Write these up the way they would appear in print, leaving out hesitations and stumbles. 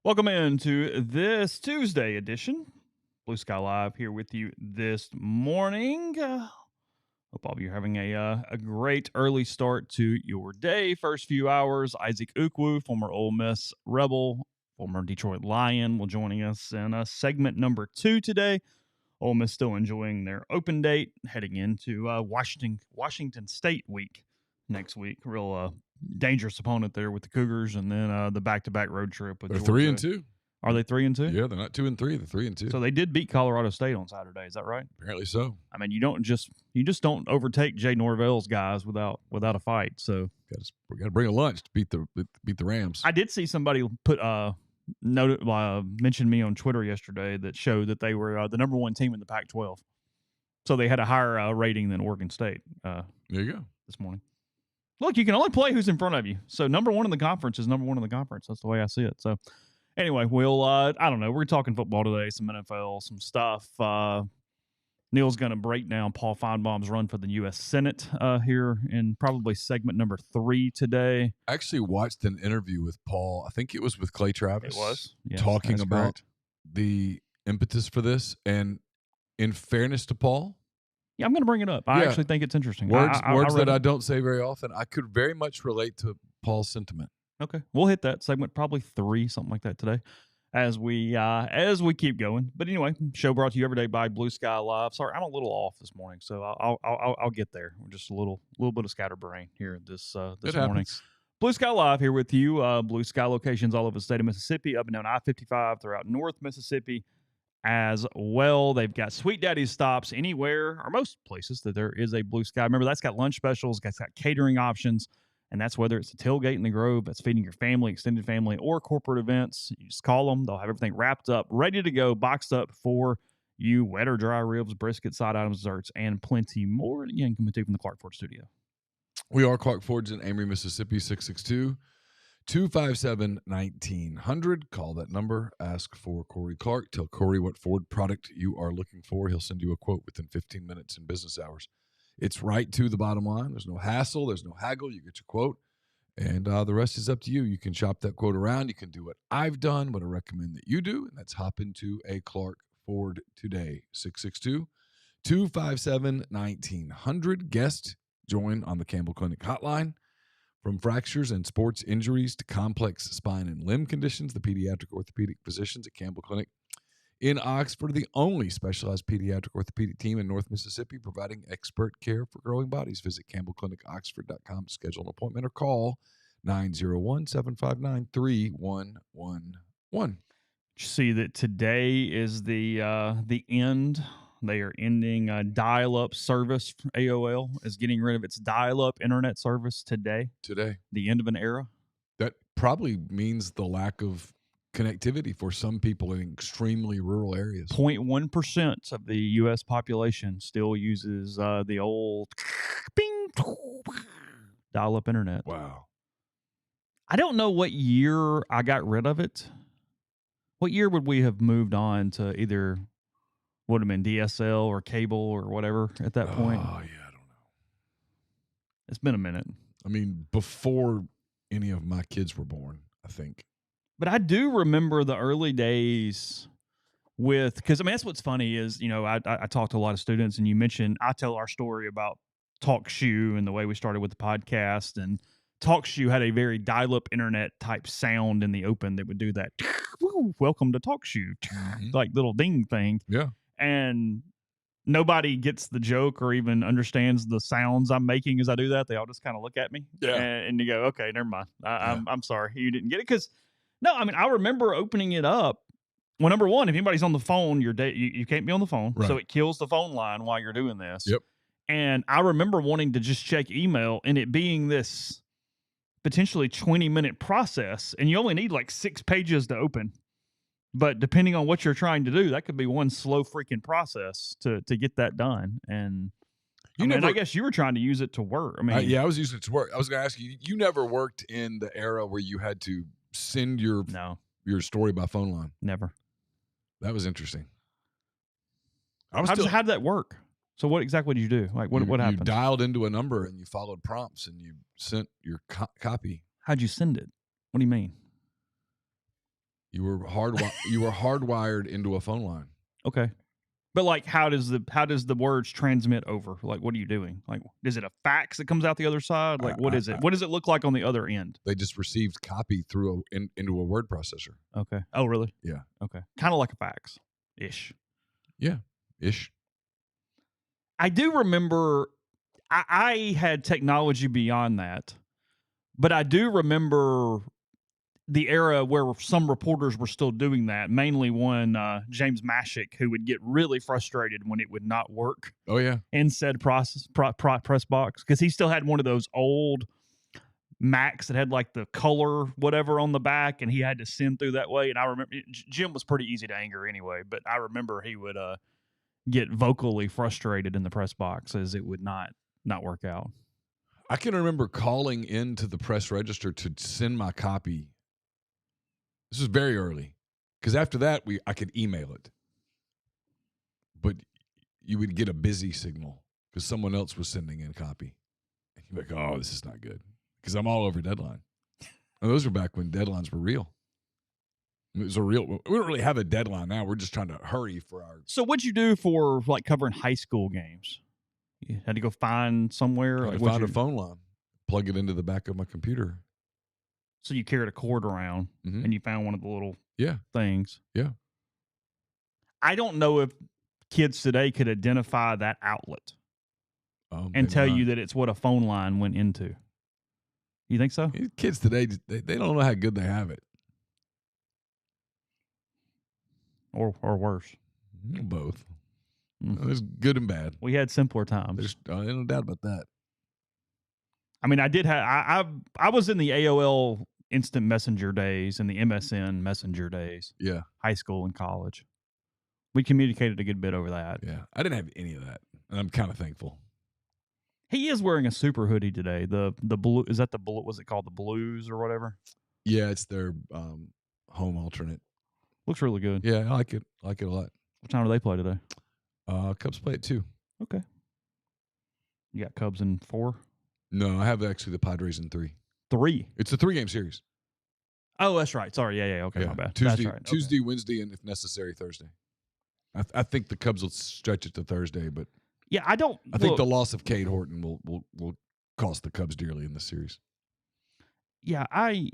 Welcome into this Tuesday edition. Blue Sky Live here with you this morning. Hope all of you are having a great early start to your day. First few hours, Isaac Ukwu, former Ole Miss Rebel, former Detroit Lion, will joining us in segment number 2 today. Ole Miss still enjoying their open date, heading into Washington State week next week. Real dangerous opponent there with the Cougars, and then the back-to-back road trip with They're Georgia. 3-2. Are they 3-2? Yeah, they're not 2-3. They're 3-2. So they did beat Colorado State on Saturday. Is that right? Apparently so. I mean, you just don't overtake Jay Norvell's guys without a fight. So We got to bring a lunch to beat the Rams. I did see somebody put mentioned me on Twitter yesterday that showed that they were the number one team in the Pac-12. So they had a higher rating than Oregon State. There you go. This morning. Look, you can only play who's in front of you. So number one in the conference is number one in the conference. That's the way I see it. So anyway, we'll I don't know. We're talking football today, some NFL, some stuff. Neal's going to break down Paul Finebaum's run for the U.S. Senate here in probably segment number 3 today. I actually watched an interview with Paul. I think it was with Clay Travis. It was. Yes, talking about correct. the impetus for this. And in fairness to Paul, yeah, I'm going to bring it up. I actually think it's interesting. Words that I don't say very often. I could very much relate to Paul's sentiment. Okay, we'll hit that segment probably 3, something like that today, as we keep going. But anyway, show brought to you every day by Blue Sky Live. Sorry, I'm a little off this morning, so I'll get there. We're just a little bit of scatterbrain here this morning. Happens. Blue Sky Live here with you. Blue Sky locations all over the state of Mississippi, up and down I-55 throughout North Mississippi as well. They've got Sweet Daddy's stops anywhere or most places that there is a Blue Sky. Remember, that's got lunch specials, that's got catering options, and that's whether it's a tailgate in the Grove that's feeding your family, extended family, or corporate events. You just call them. They'll have everything wrapped up, ready to go, boxed up for you, wet or dry ribs, brisket, side items, desserts, and plenty more. Again, coming to you from the Clark Ford studio. We are Clark Ford's in Amory, Mississippi, 662-257-1900. Call that number. Ask for Corey Clark. Tell Corey what Ford product you are looking for. He'll send you a quote within 15 minutes in business hours. It's right to the bottom line. There's no hassle. There's no haggle. You get your quote, and the rest is up to you. You can shop that quote around. You can do what I've done, what I recommend that you do, and that's hop into a Clark Ford today. 662-257-1900. Guest join on the Campbell Clinic hotline. From fractures and sports injuries to complex spine and limb conditions, the pediatric orthopedic physicians at Campbell Clinic in Oxford are the only specialized pediatric orthopedic team in North Mississippi providing expert care for growing bodies. Visit campbellclinicoxford.com to schedule an appointment or call 901-759-3111. See that today is the end. They are ending dial-up service. AOL is getting rid of its dial-up internet service today. The end of an era. That probably means the lack of connectivity for some people in extremely rural areas. 0.1% of the U.S. population still uses the old dial-up internet. Wow. I don't know what year I got rid of it. What year would we have moved on to either would have been DSL or cable or whatever at that point? Oh, yeah, I don't know. It's been a minute. I mean, before any of my kids were born, I think. But I do remember the early days with, because I mean, that's what's funny is, you know, I talk to a lot of students, and you mentioned, I tell our story about TalkShoe and the way we started with the podcast, and TalkShoe had a very dial-up internet type sound in the open that would do that, welcome to TalkShoe, like little ding thing. Yeah. And nobody gets the joke or even understands the sounds I'm making as I do that. They all just kind of look at me. Yeah. And you go, okay, never mind. I'm sorry. You didn't get it. Because, no, I mean, I remember opening it up. Well, number one, if anybody's on the phone, you can't be on the phone. Right. So it kills the phone line while you're doing this. Yep. And I remember wanting to just check email and it being this potentially 20-minute process. And you only need like 6 pages to open. But depending on what you're trying to do, that could be one slow freaking process to get that done. And I guess you were trying to use it to work. I mean, I was using it to work. I was going to ask you, you never worked in the era where you had to send your story by phone line? Never. That was interesting. How did that work? So what exactly did you do? Like what happened? You dialed into a number and you followed prompts and you sent your copy. How'd you send it? What do you mean? You were hardwired into a phone line. Okay. But like, how does the words transmit over? Like, what are you doing? Like, is it a fax that comes out the other side? Like, what is it? What does it look like on the other end? They just received copy through into a word processor. Okay. Oh, really? Yeah. Okay. Kind of like a fax ish. Yeah. Ish. I do remember I had technology beyond that, but I do remember the era where some reporters were still doing that, mainly one, James Mashik, who would get really frustrated when it would not work Oh, yeah. in said press box, because he still had one of those old Macs that had like the color whatever on the back, and he had to send through that way. And I remember Jim was pretty easy to anger anyway, but I remember he would get vocally frustrated in the press box as it would not work out. I can remember calling into the press register to send my copy. This was very early, because after that I could email it, but you would get a busy signal because someone else was sending in copy, and you'd be like, "Oh, this is not good," because I'm all over deadline. And those were back when deadlines were real. It was a real. We don't really have a deadline now. We're just trying to hurry for our. So what'd you do for like covering high school games? You had to go find somewhere. I found a phone line, plug it into the back of my computer. So you carried a cord around, Mhm. and you found one of the little Yeah. things. Yeah. I don't know if kids today could identify that outlet and Maybe tell not. you that it's what a phone line went into. You think so? Kids today, they don't know how good they have it. Or worse? Both. Mm. There's good and bad. We had simpler times. There's no doubt about that. I mean, I did have I was in the AOL Instant Messenger days and the MSN Messenger days. Yeah. High school and college. We communicated a good bit over that. Yeah. I didn't have any of that, and I'm kind of thankful. He is wearing a super hoodie today. The blue, is that the blue? Was it called the Blues or whatever? Yeah, it's their home alternate. Looks really good. Yeah, I like it. I like it a lot. What time do they play today? Cubs play at 2. Okay. You got Cubs in 4? No, I have actually the Padres in 3. 3? It's a 3-game series. Oh, that's right. Sorry. Yeah. Okay, my bad. Tuesday, That's right. Tuesday, Wednesday, and if necessary, Thursday. I think the Cubs will stretch it to Thursday, but Yeah, I think the loss of Cade Horton will cost the Cubs dearly in this series. Yeah, I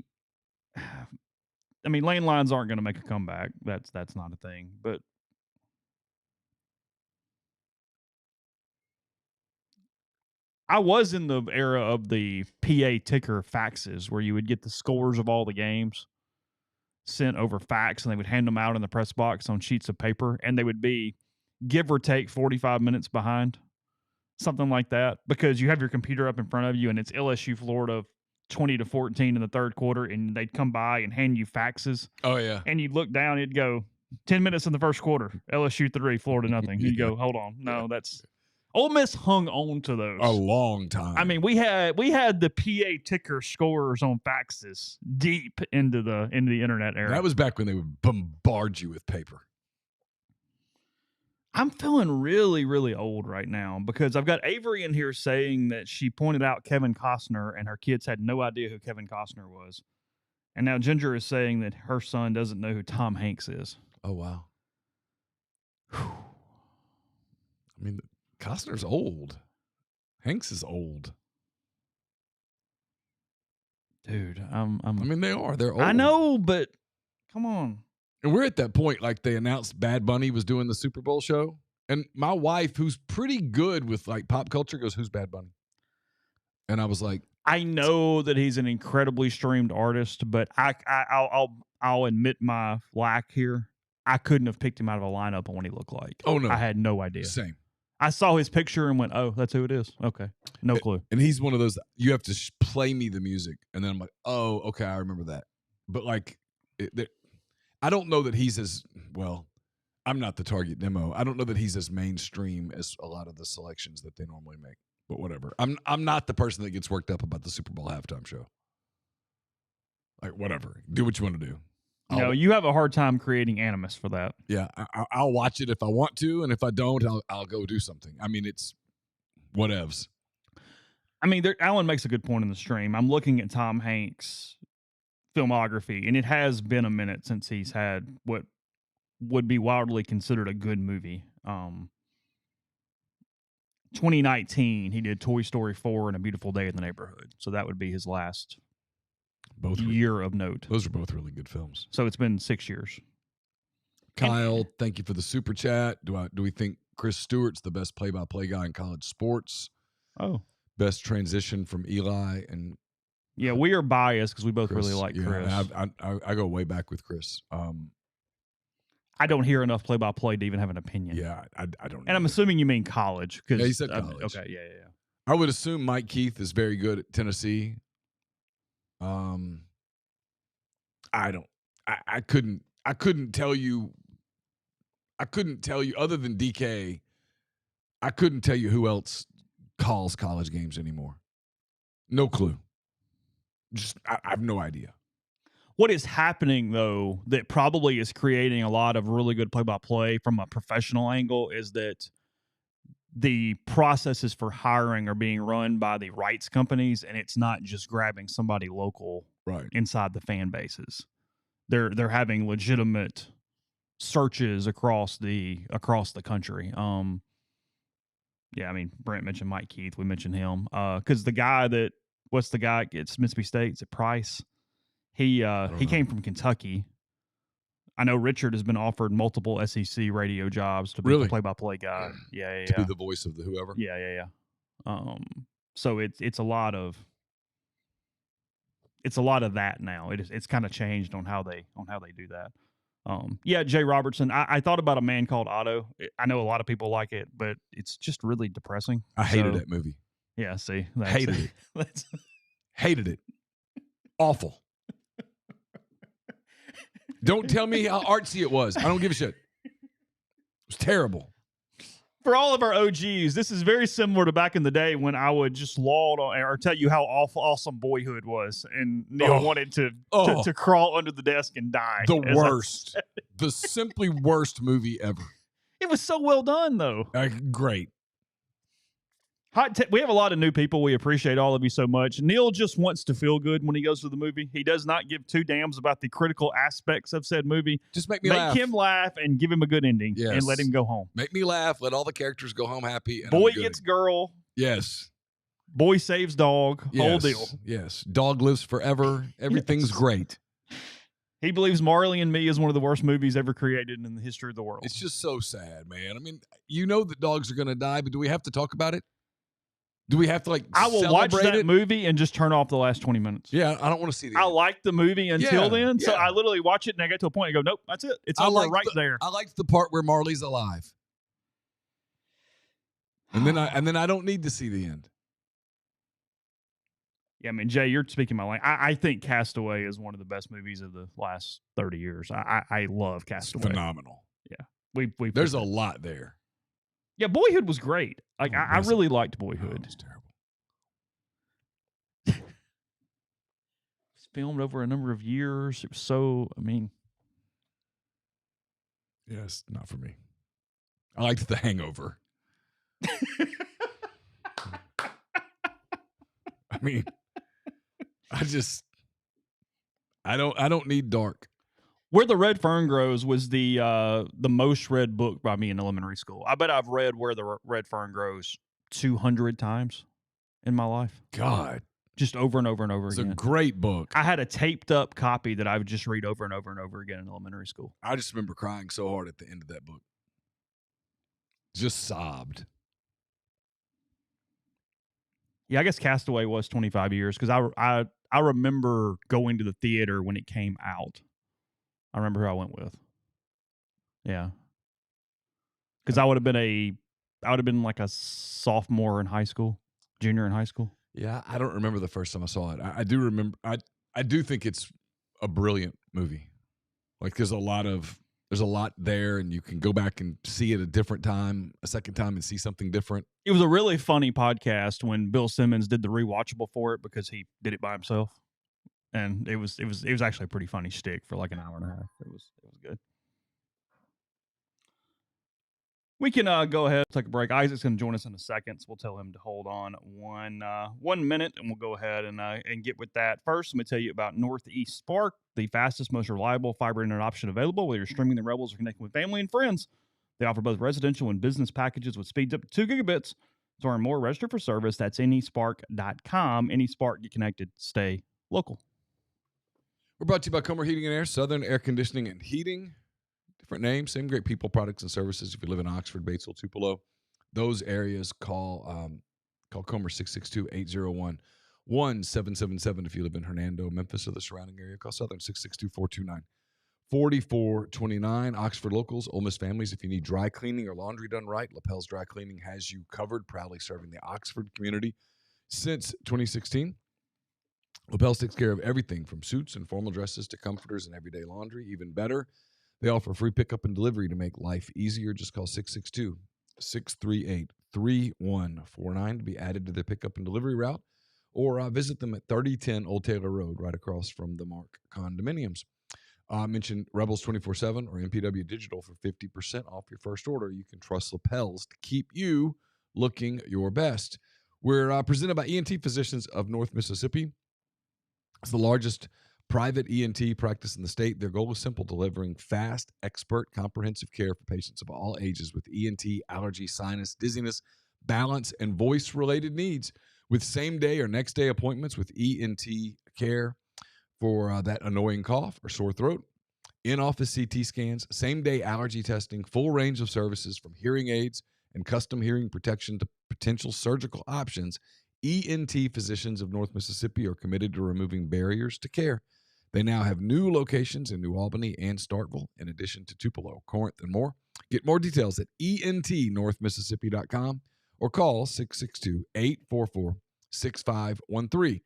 mean, lane lines aren't going to make a comeback. That's not a thing. But I was in the era of the PA ticker faxes where you would get the scores of all the games sent over fax, and they would hand them out in the press box on sheets of paper, and they would be give or take 45 minutes behind, something like that, because you have your computer up in front of you and it's LSU Florida 20-14 in the third quarter, and they'd come by and hand you faxes. Oh, yeah. And you'd look down, it'd go 10 minutes in the first quarter, LSU 3, Florida nothing. You'd go, hold on. No, that's Ole Miss hung on to those a long time. I mean, we had the PA ticker scores on faxes deep into the internet era. That was back when they would bombard you with paper. I'm feeling really, really old right now because I've got Avery in here saying that she pointed out Kevin Costner and her kids had no idea who Kevin Costner was. And now Ginger is saying that her son doesn't know who Tom Hanks is. Oh, wow. I mean, Costner's old. Hanks is old. Dude, I mean, they are. They're old. I know, but come on. And we're at that point, like they announced Bad Bunny was doing the Super Bowl show. And my wife, who's pretty good with like pop culture, goes, "Who's Bad Bunny?" And I was like, I know that he's an incredibly streamed artist, but I'll admit my lack here. I couldn't have picked him out of a lineup on what he looked like. Oh, no. I had no idea. Same. I saw his picture and went, "Oh, that's who it is." Okay, no clue. And he's one of those, you have to play me the music. And then I'm like, oh, okay, I remember that. But like, I don't know that he's as, well, I'm not the target demo. I don't know that he's as mainstream as a lot of the selections that they normally make. But whatever. I'm not the person that gets worked up about the Super Bowl halftime show. Like, whatever. Do what you want to do. No, you have a hard time creating animus for that. Yeah, I'll watch it if I want to, and if I don't, I'll go do something. I mean, it's whatevs. I mean, Alan makes a good point in the stream. I'm looking at Tom Hanks filmography, and it has been a minute since he's had what would be wildly considered a good movie. 2019, he did Toy Story 4 and A Beautiful Day in the Neighborhood. So that would be his last year of note. Those are both really good films. So it's been 6 years. Kyle, thank you for the super chat. Do we think Chris Stewart's the best play-by-play guy in college sports? Oh. Best transition from Eli and yeah, we are biased because we both Chris. really like Chris. I go way back with Chris. I don't hear enough play-by-play to even have an opinion. Yeah, I don't. And I'm assuming you mean college. Yeah, he said college. Okay, yeah. I would assume Mike Keith is very good at Tennessee. I couldn't tell you other than DK. I couldn't tell you who else calls college games anymore. No clue. I have no idea. What is happening, though, that probably is creating a lot of really good play-by-play from a professional angle is that the processes for hiring are being run by the rights companies, and it's not just grabbing somebody local inside the fan bases. They're having legitimate searches across the country. Yeah, I mean, Brent mentioned Mike Keith. We mentioned him because the guy at Mississippi State? Is it Price? He came from Kentucky. I know Richard has been offered multiple SEC radio jobs to be the play-by-play guy. Yeah. To be the voice of the whoever. Yeah. So it's a lot of that now. It's kind of changed on how they do that. Yeah, Jay Robertson. I thought about A Man Called Otto. I know a lot of people like it, but it's just really depressing. I hated that movie. Yeah, see, hated it. Hated it. Awful. Don't tell me how artsy it was. I don't give a shit. It was terrible. For all of our OGs, this is very similar to back in the day when I would just laud on or tell you how awesome Boyhood was, and Neal wanted to crawl under the desk and die. The worst. The simply worst movie ever. It was so well done, though. Great. We have a lot of new people. We appreciate all of you so much. Neal just wants to feel good when he goes to the movie. He does not give two damns about the critical aspects of said movie. Just make him laugh and give him a good ending and let him go home. Make me laugh. Let all the characters go home happy. And boy gets girl. Yes. Boy saves dog. Yes. Whole deal. Yes. Dog lives forever. Everything's great. He believes Marley and Me is one of the worst movies ever created in the history of the world. It's just so sad, man. I mean, you know that dogs are going to die, but do we have to talk about it? Do we have to I will watch that movie and just turn off the last 20 minutes. Yeah, I don't want to see that. I liked the movie until then, so I literally watch it and I get to a point and go, nope, that's it. It's over there. I liked the part where Marley's alive, and then I don't need to see the end. Yeah, I mean, Jay, you're speaking my language. I think Castaway is one of the best movies of the last 30 years. I love Castaway. It's phenomenal. Yeah, there's a lot there. Yeah, Boyhood was great. I really liked Boyhood. It was terrible. It's filmed over a number of years. It was so, yes, not for me. I liked The Hangover. I don't need dark. Where the Red Fern Grows was the most read book by me in elementary school. I bet I've read Where the Red Fern Grows 200 times in my life. God. Just over and over and over again. It's a great book. I had a taped up copy that I would just read over and over and over again in elementary school. I just remember crying so hard at the end of that book. Just sobbed. Yeah, I guess Castaway was 25 years because I remember going to the theater when it came out. I remember who I went with. Yeah. Because I would have been like a sophomore in high school, junior in high school. Yeah, I don't remember the first time I saw it. I do remember. I do think it's a brilliant movie. Like there's a lot there, and you can go back and see it a second time, and see something different. It was a really funny podcast when Bill Simmons did the rewatchable for it because he did it by himself. And it was actually a pretty funny shtick for like an hour and a half. It was good. We can go ahead and take a break. Isaac's going to join us in a second, so we'll tell him to hold on 1 minute, and we'll go ahead and get with that. First, let me tell you about Northeast Spark, the fastest, most reliable fiber internet option available, whether you're streaming the Rebels or connecting with family and friends. They offer both residential and business packages with speeds up to 2 gigabits. To learn more, register for service. That's AnySpark.com. AnySpark, get connected, stay local. We're brought to you by Comer Heating and Air, Southern Air Conditioning and Heating. Different name, same great people, products, and services. If you live in Oxford, Batesville, Tupelo, those areas, call Comer 662-801-1777. If you live in Hernando, Memphis, or the surrounding area, call Southern 662-429-4429. Oxford locals, Ole Miss families, if you need dry cleaning or laundry done right, Lapel's Dry Cleaning has you covered, proudly serving the Oxford community since 2016. Lapel's takes care of everything from suits and formal dresses to comforters and everyday laundry. Even better, they offer free pickup and delivery to make life easier. Just call 662-638-3149 to be added to their pickup and delivery route, or visit them at 3010 Old Taylor Road, right across from the Mark Condominiums. Mention Rebels 24/7 or MPW Digital for 50% off your first order. You can trust Lapels to keep you looking your best. We're presented by ENT Physicians of North Mississippi. It's the largest private ENT practice in the state. Their goal is simple: delivering fast, expert, comprehensive care for patients of all ages with ENT, allergy, sinus, dizziness, balance, and voice-related needs. With same-day or next-day appointments with ENT care for that annoying cough or sore throat, in-office CT scans, same-day allergy testing, full range of services from hearing aids and custom hearing protection to potential surgical options, ENT Physicians of North Mississippi are committed to removing barriers to care. They now have new locations in New Albany and Starkville, in addition to Tupelo, Corinth, and more. Get more details at entnorthmississippi.com or call 662-844-6513.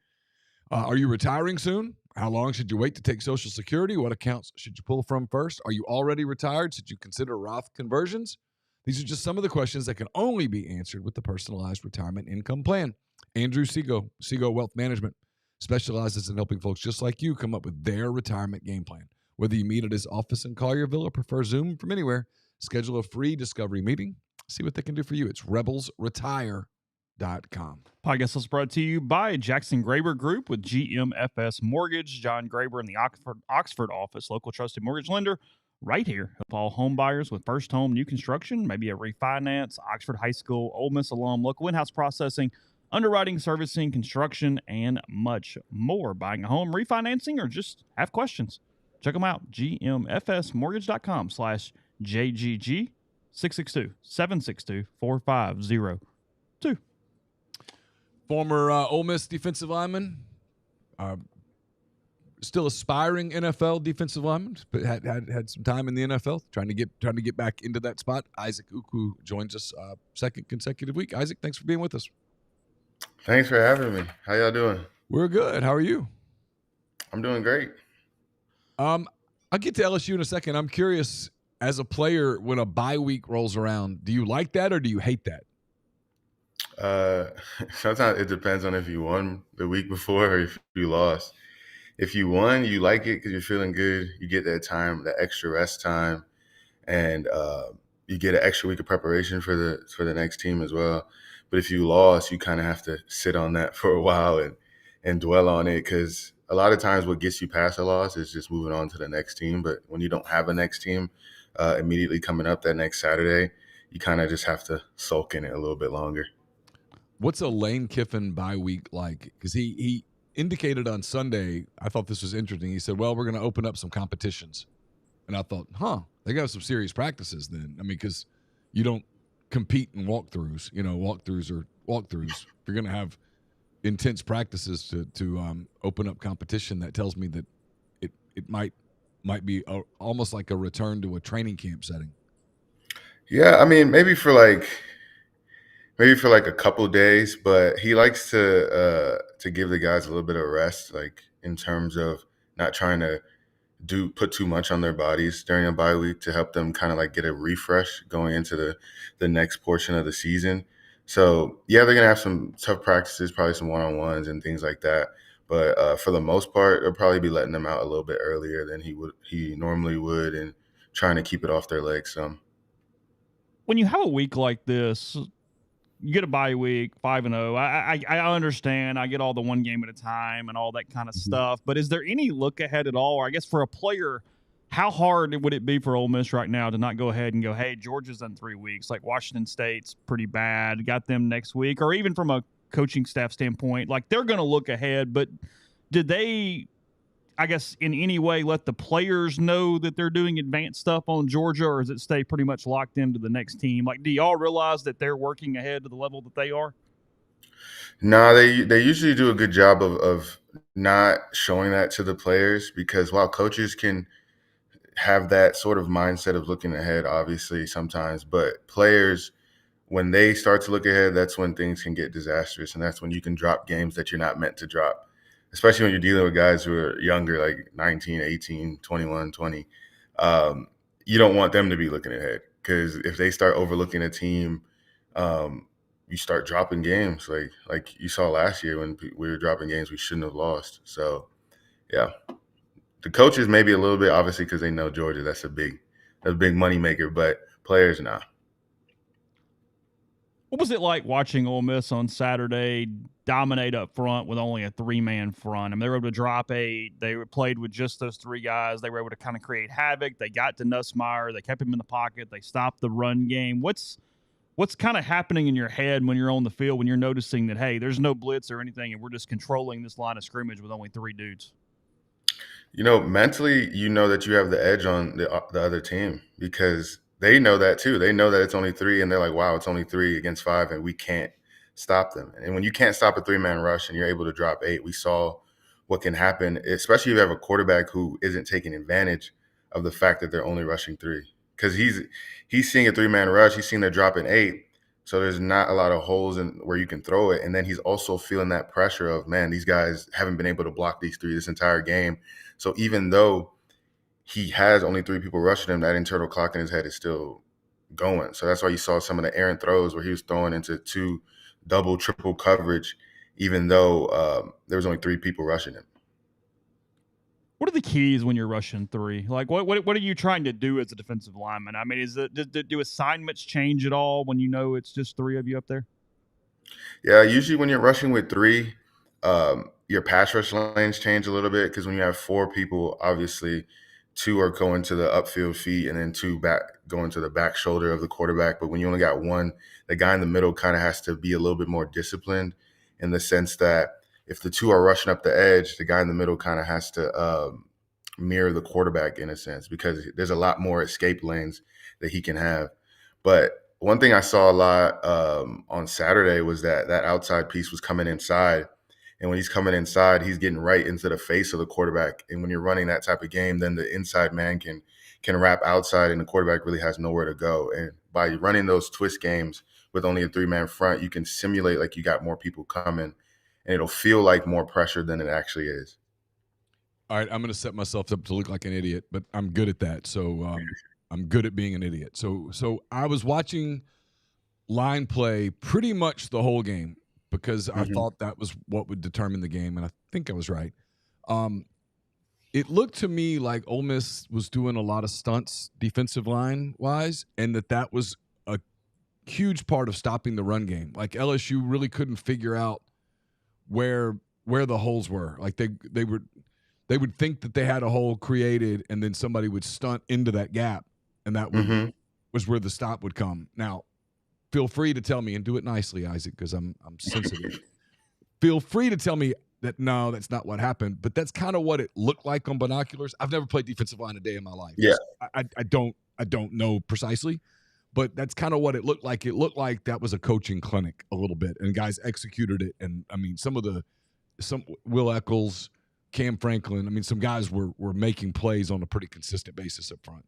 Are you retiring soon? How long should you wait to take Social Security? What accounts should you pull from first? Are you already retired? Should you consider Roth conversions? These are just some of the questions that can only be answered with the personalized retirement income plan. Andrew Seago Wealth Management, specializes in helping folks just like you come up with their retirement game plan. Whether you meet at his office in Collierville or prefer Zoom from anywhere, schedule a free discovery meeting. See what they can do for you. It's rebelsretire.com. Podcast is brought to you by Jackson Graber Group with GMFS Mortgage. John Graber in the Oxford office, local trusted mortgage lender right here. Help all home buyers with first home new construction, maybe a refinance, Oxford High School, Ole Miss alum, local in-house processing, underwriting, servicing, construction, and much more. Buying a home, refinancing, or just have questions? Check them out. GMFSmortgage.com/JGG 662-762-4502. Former Ole Miss defensive lineman, still aspiring NFL defensive lineman, but had some time in the NFL, trying to get back into that spot. Isaac Ukwu joins us second consecutive week. Isaac, thanks for being with us. Thanks for having me. How y'all doing? We're good. How are you? I'm doing great. I'll get to LSU in a second. I'm curious, as a player, when a bye week rolls around, do you like that or do you hate that? Sometimes it depends on if you won the week before or if you lost. If you won, you like it because you're feeling good. You get that time, that extra rest time, and you get an extra week of preparation for the next team as well. But if you lost, you kind of have to sit on that for a while and dwell on it, because a lot of times what gets you past a loss is just moving on to the next team. But when you don't have a next team immediately coming up that next Saturday, you kind of just have to sulk in it a little bit longer. What's a Lane Kiffin bye week like? Because he indicated on Sunday, I thought this was interesting. He said, well, we're going to open up some competitions. And I thought, they got some serious practices then. I mean, because you don't compete in walkthroughs. Walkthroughs are walkthroughs. If you're going to have intense practices to open up competition, that tells me that it might be almost like a return to a training camp setting. Yeah, I mean, maybe for like a couple days, but he likes to give the guys a little bit of rest, like in terms of not trying to put too much on their bodies during a bye week, to help them kind of like get a refresh going into the next portion of the season. So yeah, they're gonna have some tough practices, probably some one-on-ones and things like that. But for the most part, they'll probably be letting them out a little bit earlier than he normally would, and trying to keep it off their legs some. when you have a week like this, you get a bye week, 5-0. I understand. I get all the one game at a time and all that kind of stuff. But is there any look ahead at all? Or I guess for a player, how hard would it be for Ole Miss right now to not go ahead and go, hey, Georgia's in 3 weeks. Like Washington State's pretty bad. Got them next week. Or even from a coaching staff standpoint, like they're going to look ahead. But did they, I guess, in any way let the players know that they're doing advanced stuff on Georgia, or does it stay pretty much locked into the next team? Like, do y'all realize that they're working ahead to the level that they are? No, they usually do a good job of not showing that to the players, because while coaches can have that sort of mindset of looking ahead, obviously sometimes, but players, when they start to look ahead, that's when things can get disastrous, and that's when you can drop games that you're not meant to drop, especially when you're dealing with guys who are younger, like 19, 18, 21, 20. You don't want them to be looking ahead, because if they start overlooking a team, you start dropping games like you saw last year when we were dropping games we shouldn't have lost. So, yeah, the coaches maybe a little bit, obviously, because they know Georgia. That's a big money maker, but players, nah. What was it like watching Ole Miss on Saturday dominate up front with only a 3-man front? I mean, they were able to drop 8. They played with just those 3 guys. They were able to kind of create havoc. They got to Nussmeier. They kept him in the pocket. They stopped the run game. What's kind of happening in your head when you're on the field, when you're noticing that, hey, there's no blitz or anything, and we're just controlling this line of scrimmage with only 3 dudes? Mentally, that you have the edge on the other team, because they know that too. They know that it's only 3, and they're like, wow, it's only 3 against 5, and we can't stop them. And when you can't stop a 3-man rush and you're able to drop 8, we saw what can happen, especially if you have a quarterback who isn't taking advantage of the fact that they're only rushing 3. Because he's seeing a 3-man rush, he's seeing they're dropping 8, so there's not a lot of holes in where you can throw it. And then he's also feeling that pressure of, man, these guys haven't been able to block these 3 this entire game. So even though he has only 3 people rushing him, that internal clock in his head is still going. So that's why you saw some of the errant throws where he was throwing into 2 double, triple coverage, even though there was only 3 people rushing him. What are the keys when you're rushing 3? Like, what are you trying to do as a defensive lineman? I mean, do assignments change at all when you know it's just 3 of you up there? Yeah, usually when you're rushing with 3, your pass rush lanes change a little bit, because when you have 4 people, obviously 2 are going to the upfield feet and then 2 back going to the back shoulder of the quarterback. But when you only got 1, the guy in the middle kind of has to be a little bit more disciplined, in the sense that if the 2 are rushing up the edge, the guy in the middle kind of has to mirror the quarterback in a sense, because there's a lot more escape lanes that he can have. But one thing I saw a lot on Saturday was that outside piece was coming inside. And when he's coming inside, he's getting right into the face of the quarterback. And when you're running that type of game, then the inside man can wrap outside, and the quarterback really has nowhere to go. And by running those twist games with only a 3-man front, you can simulate like you got more people coming, and it'll feel like more pressure than it actually is. All right, I'm going to set myself up to look like an idiot, but I'm good at that. So I'm good at being an idiot. So I was watching line play pretty much the whole game, because I thought that was what would determine the game, and I think I was right. It looked to me like Ole Miss was doing a lot of stunts defensive line-wise, and that was a huge part of stopping the run game. Like LSU really couldn't figure out where the holes were. Like they would think that they had a hole created, and then somebody would stunt into that gap, and that was where the stop would come. Now, feel free to tell me, and do it nicely, Isaac, because I'm sensitive. Feel free to tell me that no, that's not what happened, but that's kind of what it looked like on binoculars. I've never played defensive line a day in my life. Yeah, so I don't know precisely, but that's kind of what it looked like. It looked like that was a coaching clinic a little bit, and guys executed it. And I mean, some Will Eccles, Cam Franklin, I mean, some guys were making plays on a pretty consistent basis up front.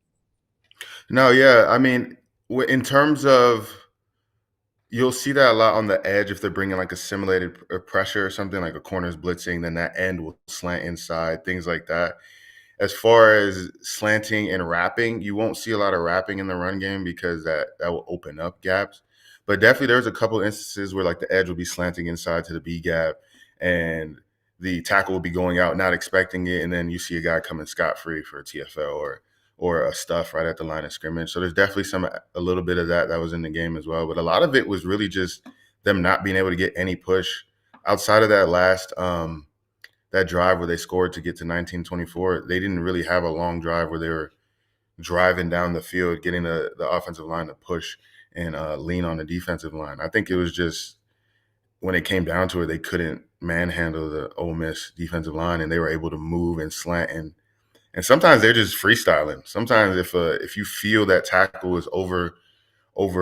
No, yeah, I mean, in terms of, you'll see that a lot on the edge if they're bringing like a simulated pressure or something, like a corner's blitzing, then that end will slant inside, things like that. As far as slanting and wrapping, you won't see a lot of wrapping in the run game, because that will open up gaps. But definitely there's a couple instances where like the edge will be slanting inside to the B gap, and the tackle will be going out not expecting it, and then you see a guy coming scot-free for a TFL or a stuff right at the line of scrimmage. So there's definitely a little bit of that was in the game as well. But a lot of it was really just them not being able to get any push outside of that last that drive where they scored to get to 19-24. They didn't really have a long drive where they were driving down the field, getting the offensive line to push and lean on the defensive line. I think it was just when it came down to it, they couldn't manhandle the Ole Miss defensive line, and they were able to move and slant and sometimes they're just freestyling. Sometimes if you feel that tackle is over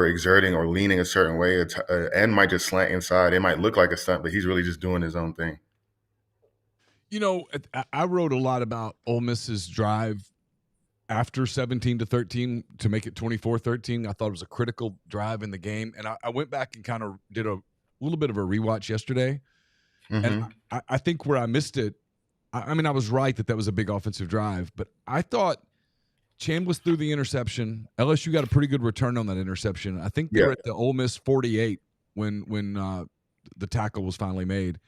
exerting or leaning a certain way, and might just slant inside. It might look like a stunt, but he's really just doing his own thing. You know, I wrote a lot about Ole Miss's drive after 17-13 to make it 24-13. I thought it was a critical drive in the game. And I went back and kind of did a little bit of a rewatch yesterday. Mm-hmm. And I think where I missed it, I mean, I was right that was a big offensive drive, but I thought Chambliss threw the interception. LSU got a pretty good return on that interception. I think they were at the Ole Miss 48 when the tackle was finally made.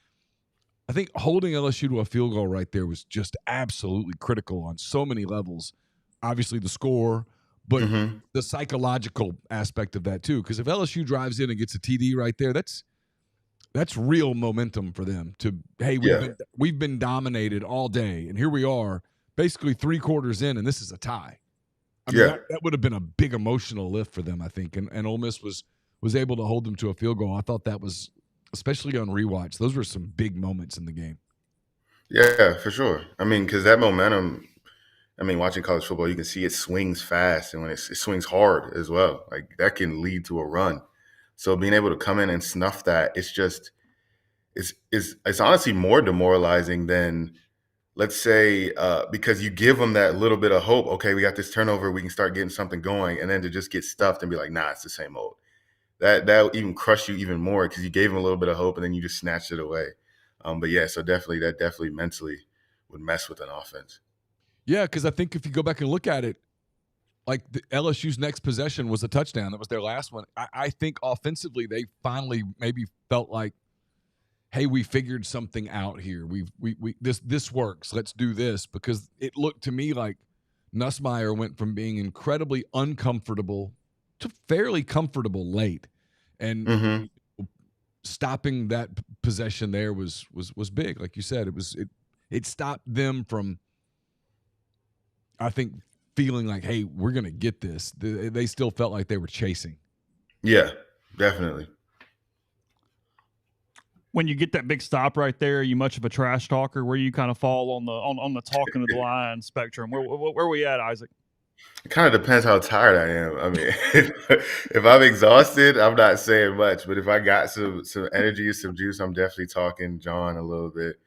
I think holding LSU to a field goal right there was just absolutely critical on so many levels. Obviously the score, but the psychological aspect of that too. Because if LSU drives in and gets a TD right there, that's real momentum for them. We've been dominated all day, and here we are, basically 3 quarters in, and this is a tie. I mean, that would have been a big emotional lift for them, I think. And Ole Miss was able to hold them to a field goal. I thought that was, especially on rewatch, those were some big moments in the game. Yeah, for sure. I mean, because that momentum, I mean, watching college football, you can see it swings fast, and when it swings hard as well. Like, that can lead to a run. So being able to come in and snuff that, it's honestly more demoralizing than, let's say, because you give them that little bit of hope. Okay, we got this turnover, we can start getting something going, and then to just get stuffed and be like, nah, it's the same old. That will even crush you even more because you gave them a little bit of hope and then you just snatched it away. But yeah, so definitely mentally would mess with an offense. Yeah, because I think if you go back and look at it, like the LSU's next possession was a touchdown. That was their last one. I think offensively they finally maybe felt like, hey, we figured something out here. This works. Let's do this, because it looked to me like Nussmeier went from being incredibly uncomfortable to fairly comfortable late, and stopping that possession there was big. Like you said, it stopped them from, I think, feeling like, hey, we're gonna get this. They still felt like they were chasing. Yeah, definitely. When you get that big stop right there, are you much of a trash talker? Where you kind of fall on the talking to the line spectrum? Where are we at, Isaac? It kind of depends how tired I am. I mean, if I'm exhausted, I'm not saying much. But if I got some energy, some juice, I'm definitely talking John a little bit.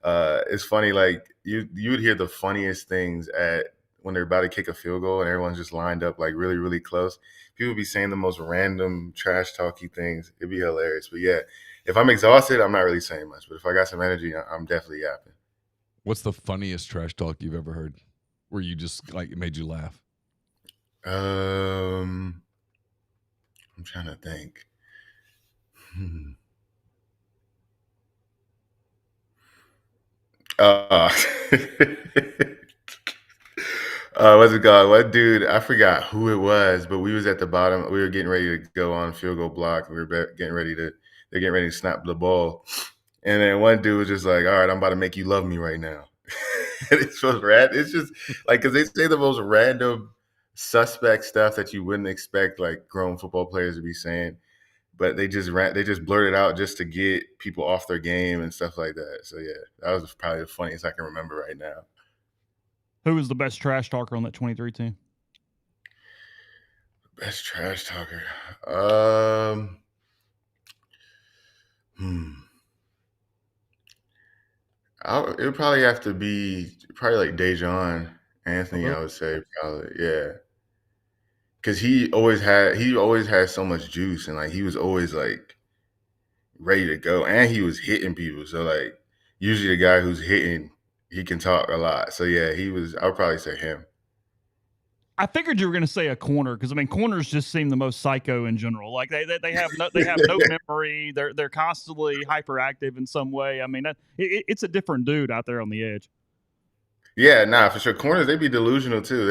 It's funny, like you would hear the funniest things when they're about to kick a field goal and everyone's just lined up like really, really close. People be saying the most random trash talky things. It'd be hilarious. But yeah, if I'm exhausted, I'm not really saying much. But if I got some energy, I'm definitely yapping. What's the funniest trash talk you've ever heard where you just, like, it made you laugh? I'm trying to think. What's it called? What dude? I forgot who it was, but we was at the bottom. We were getting ready to go on field goal block. We were getting ready to snap the ball, and then one dude was just like, "All right, I'm about to make you love me right now." And it's just it's just like, because they say the most random, suspect stuff that you wouldn't expect like grown football players to be saying, but they just blurt it out just to get people off their game and stuff like that. So yeah, that was probably the funniest I can remember right now. Who was the best trash talker on that 23 team? Best trash talker. It would probably have to be like Dejon Anthony. I would say probably, yeah, because he always had so much juice, and like he was always like ready to go, and he was hitting people. So like usually the guy who's hitting, he can talk a lot. So yeah, I would probably say him. I figured you were going to say a corner, because I mean corners just seem the most psycho in general. Like they have no memory. They're constantly hyperactive in some way. I mean it's a different dude out there on the edge. Yeah, nah, for sure. Corners, they be delusional too.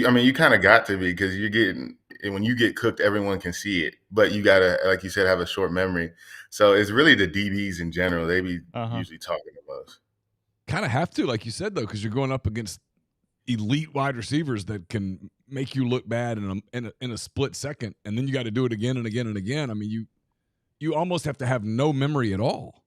I mean, you kind of got to be because you're getting when you get cooked, everyone can see it. But you gotta, like you said, have a short memory. So it's really the DBs in general. They be usually talking the most. Kind of have to, like you said, though, because you're going up against elite wide receivers that can make you look bad in a split second, and then you got to do it again and again and again. I mean, you almost have to have no memory at all.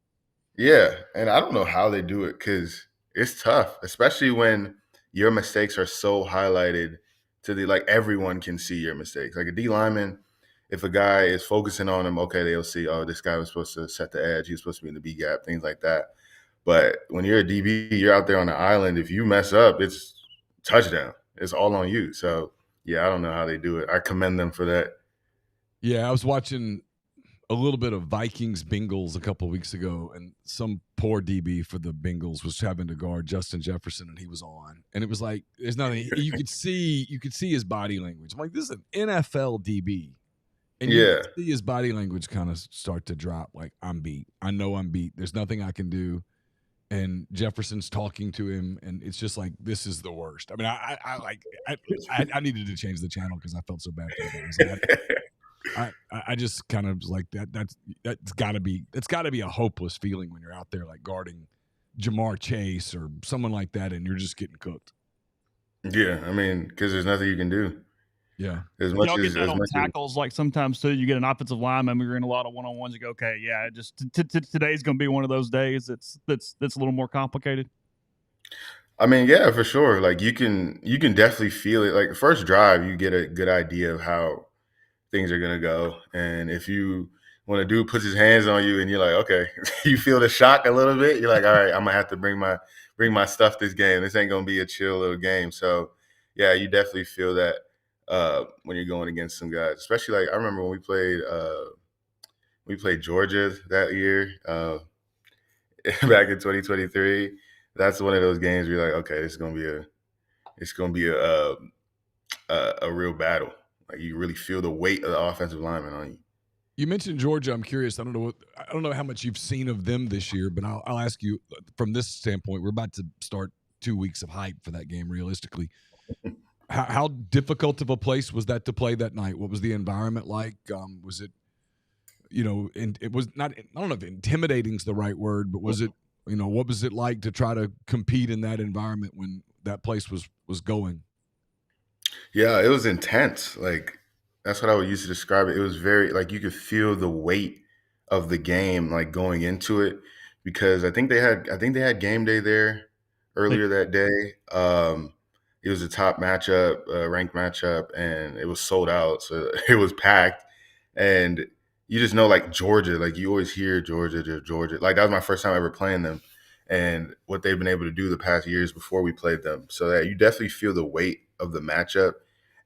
Yeah, and I don't know how they do it because it's tough, especially when your mistakes are so highlighted to the like everyone can see your mistakes. Like a D lineman, if a guy is focusing on him, okay, they'll see, oh, this guy was supposed to set the edge, he was supposed to be in the B gap, things like that. But when you're a DB, you're out there on the island. If you mess up, it's touchdown. It's all on you. So yeah, I don't know how they do it. I commend them for that. Yeah, I was watching a little bit of Vikings Bengals a couple of weeks ago, and some poor DB for the Bengals was having to guard Justin Jefferson, and he was on, and it was like there's nothing you could see his body language. I'm like, this is an NFL DB, and you could see his body language kind of start to drop. Like, I'm beat. I know I'm beat. There's nothing I can do. And Jefferson's talking to him, and it's just like, this is the worst. I mean, I needed to change the channel because I felt so bad for the guys. I just kind of was like that's got to be a hopeless feeling when you're out there like guarding Jamar Chase or someone like that, and you're just getting cooked. Yeah, I mean, because there's nothing you can do. Yeah, as much y'all as get that on tackles. Like sometimes too, you get an offensive lineman. We're in a lot of one-on-ones. You go, okay, yeah, just today's going to be one of those days. That's a little more complicated. I mean, yeah, for sure. Like you can definitely feel it. Like the first drive, you get a good idea of how things are gonna go, and if you when a dude puts his hands on you and you're like, okay, you feel the shock a little bit. You're like, all right, I'm gonna have to bring my stuff this game. This ain't gonna be a chill little game. So yeah, you definitely feel that when you're going against some guys, especially like I remember when we played Georgia that year back in 2023. That's one of those games where you're like, okay, it's gonna be a real battle. Like you really feel the weight of the offensive lineman on you. You mentioned Georgia. I'm curious. I don't know how much you've seen of them this year, but I'll ask you from this standpoint. We're about to start 2 weeks of hype for that game. Realistically, how difficult of a place was that to play that night? What was the environment like? Was it, and it was not. I don't know if intimidating is the right word, but was it? What was it like to try to compete in that environment when that place was going? Yeah, it was intense. Like that's what I would use to describe it. It was very like you could feel the weight of the game like going into it because I think they had game day there earlier that day. It was a top matchup, ranked matchup, and it was sold out, so it was packed. And you just know like Georgia, like you always hear Georgia. Like that was my first time ever playing them, and what they've been able to do the past years before we played them. So that you definitely feel the weight of the matchup.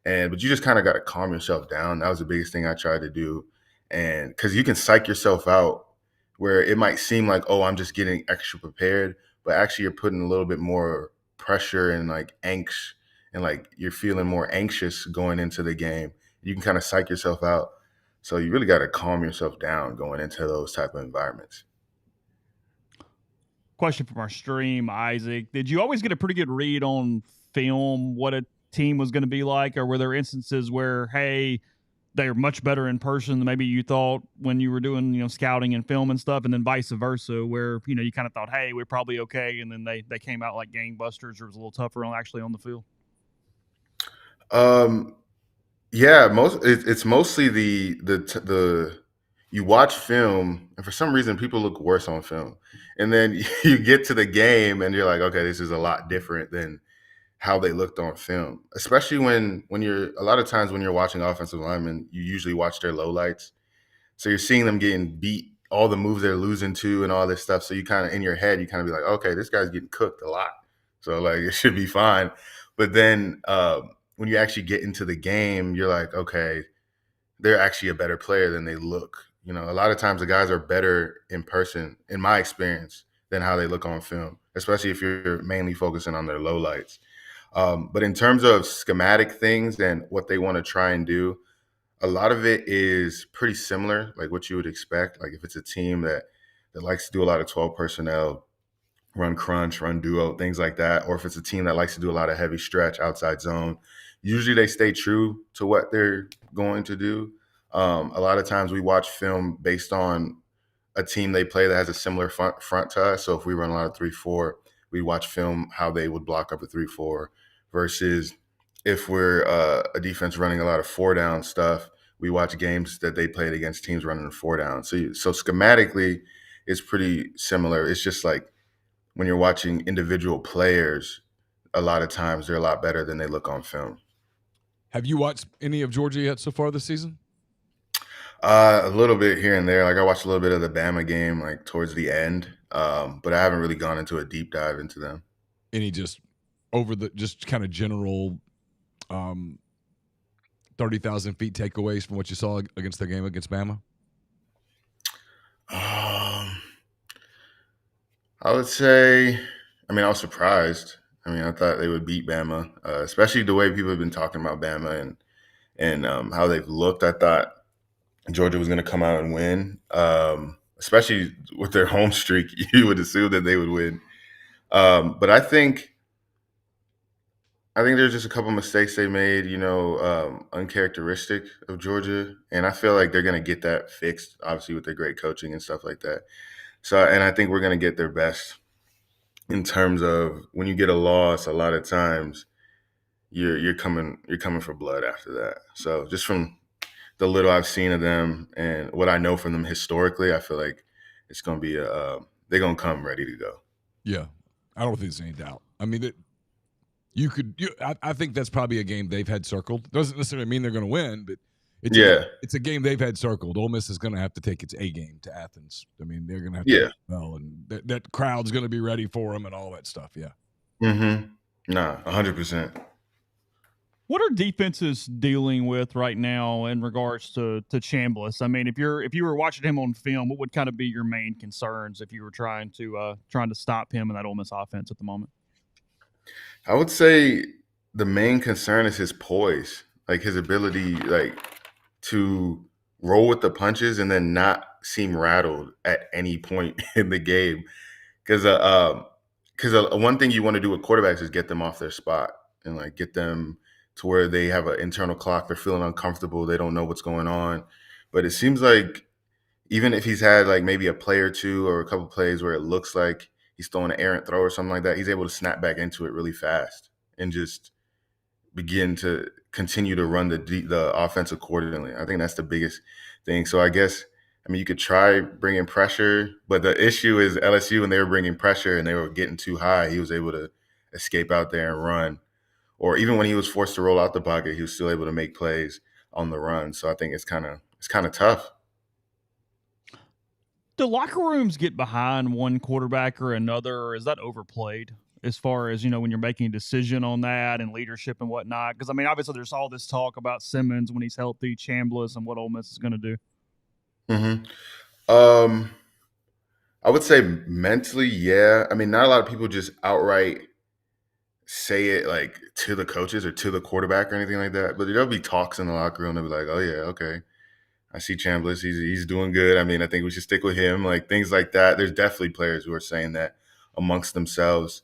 But you just kind of got to calm yourself down. That was the biggest thing I tried to do. And because you can psych yourself out where it might seem like, oh, I'm just getting extra prepared, but actually you're putting a little bit more pressure and like angst and like you're feeling more anxious going into the game. You can kind of psych yourself out. So you really got to calm yourself down going into those type of environments. Question from our stream, Isaac. Did you always get a pretty good read on film what a team was going to be like, or were there instances where, hey, they're much better in person than maybe you thought when you were doing, scouting and film and stuff, and then vice versa, where, you kind of thought, hey, we're probably okay, and then they came out like gangbusters or it was a little tougher actually on the field? Yeah, it's mostly the you watch film, and for some reason people look worse on film, and then you get to the game and you're like, okay, this is a lot different than how they looked on film, especially when you're a lot of times when you're watching offensive linemen, you usually watch their lowlights. So you're seeing them getting beat, all the moves they're losing to and all this stuff. So you kind of in your head, you kind of be like, okay, this guy's getting cooked a lot. So like it should be fine. But then when you actually get into the game, you're like, okay, they're actually a better player than they look. A lot of times the guys are better in person, in my experience, than how they look on film, especially if you're mainly focusing on their lowlights. But in terms of schematic things and what they want to try and do, a lot of it is pretty similar, like what you would expect. Like if it's a team that likes to do a lot of 12 personnel, run crunch, run duo, things like that, or if it's a team that likes to do a lot of heavy stretch outside zone, usually they stay true to what they're going to do. A lot of times we watch film based on a team they play that has a similar front to us. So if we run a lot of 3-4, we watch film how they would block up a 3-4 versus if we're a defense running a lot of 4-down stuff, we watch games that they played against teams running a 4-down. So schematically, it's pretty similar. It's just like when you're watching individual players, a lot of times they're a lot better than they look on film. Have you watched any of Georgia yet so far this season? A little bit here and there. Like I watched a little bit of the Bama game, like towards the end, but I haven't really gone into a deep dive into them. Any just just kind of general 30,000 feet takeaways from what you saw against the game against Bama? I would say, I mean, I was surprised. I mean, I thought they would beat Bama, especially the way people have been talking about Bama and how they've looked. I thought Georgia was going to come out and win, especially with their home streak. You would assume that they would win, but I think there's just a couple mistakes they made, uncharacteristic of Georgia, and I feel like they're going to get that fixed, obviously with their great coaching and stuff like that. So, and I think we're going to get their best in terms of when you get a loss. A lot of times, you're coming for blood after that. So, just from the little I've seen of them and what I know from them historically, I feel like it's going to be they're going to come ready to go. Yeah, I don't think there's any doubt. I mean, I think that's probably a game they've had circled. Doesn't necessarily mean they're going to win, but it's a game they've had circled. Ole Miss is going to have to take its A game to Athens. I mean, they're going to have to well, and that crowd's going to be ready for them and all that stuff. Yeah. Nah, 100%. What are defenses dealing with right now in regards to Chambliss? I mean, if you were watching him on film, what would kind of be your main concerns if you were trying to stop him in that Ole Miss offense at the moment? I would say the main concern is his poise, like his ability, like to roll with the punches and then not seem rattled at any point in the game. Because one thing you want to do with quarterbacks is get them off their spot and like get them to where they have an internal clock. They're feeling uncomfortable. They don't know what's going on. But it seems like even if he's had like maybe a play or two or a couple plays where it looks like he's throwing an errant throw or something like that, he's able to snap back into it really fast and just begin to continue to run the offense accordingly. I think that's the biggest thing. So I guess, I mean, you could try bringing pressure, but the issue is LSU, when they were bringing pressure and they were getting too high, he was able to escape out there and run. Or even when he was forced to roll out the pocket, he was still able to make plays on the run. So I think it's kind of tough. Do locker rooms get behind one quarterback or another, or is that overplayed as far as, when you're making a decision on that and leadership and whatnot? Because, I mean, obviously there's all this talk about Simmons when he's healthy, Chambliss, and what Ole Miss is going to do. I would say mentally, yeah. I mean, not a lot of people just outright say it like to the coaches or to the quarterback or anything like that, but there'll be talks in the locker room. They'll be like, "Oh yeah, okay, I see Chambliss. He's doing good. I mean, I think we should stick with him." Like things like that. There's definitely players who are saying that amongst themselves.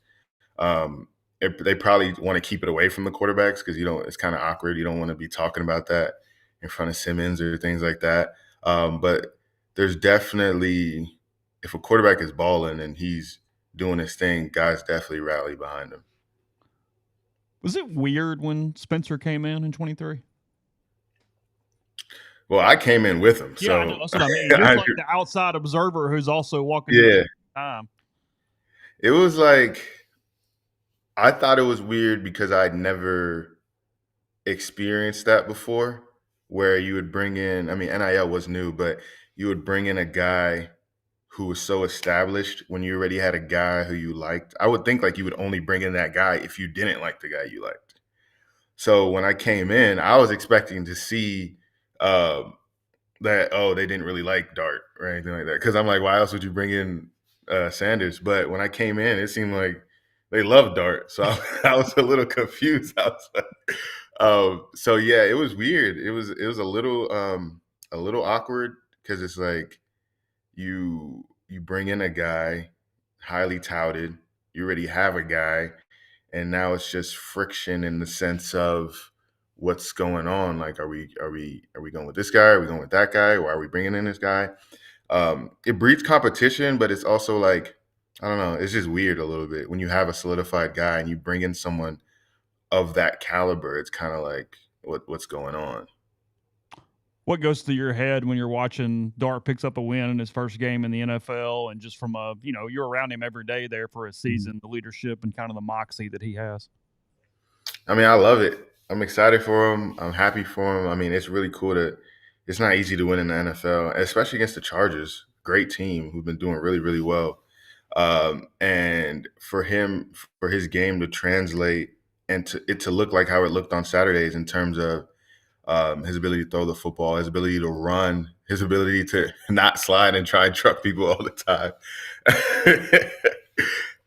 They probably want to keep it away from the quarterbacks because it's kind of awkward. You don't want to be talking about that in front of Simmons or things like that. But there's definitely, if a quarterback is balling and he's doing his thing, guys definitely rally behind him. Was it weird when Spencer came in 23? Well, I came in with him. Yeah, so I know. That's what I mean. You're like the outside observer who's also walking. Yeah. Time. It was like, I thought it was weird because I'd never experienced that before, where you would bring in, I mean, NIL was new, but you would bring in a guy who was so established when you already had a guy who you liked. I would think like you would only bring in that guy if you didn't like the guy you liked. So when I came in, I was expecting to see that, they didn't really like Dart or anything like that. Because I'm like, why else would you bring in Sanders? But when I came in, it seemed like they loved Dart. So I was a little confused. I was like, so yeah, it was weird. It was a little awkward because it's like you bring in a guy highly touted. You already have a guy, and now it's just friction in the sense of what's going on. Like, are we going with this guy? Are we going with that guy? Why are we bringing in this guy? It breeds competition, but it's also like, I don't know. It's just weird a little bit when you have a solidified guy and you bring in someone of that caliber. It's kind of like what's going on. What goes through your head when you're watching Dart picks up a win in his first game in the NFL, and just from you're around him every day there for a season, the leadership and kind of the moxie that he has? I mean, I love it. I'm excited for him. I'm happy for him. I mean, it's really cool to. It's not easy to win in the NFL, especially against the Chargers. Great team who've been doing really, really well. And for him, for his game to translate and to look like how it looked on Saturdays in terms of his ability to throw the football, his ability to run, his ability to not slide and try and truck people all the time.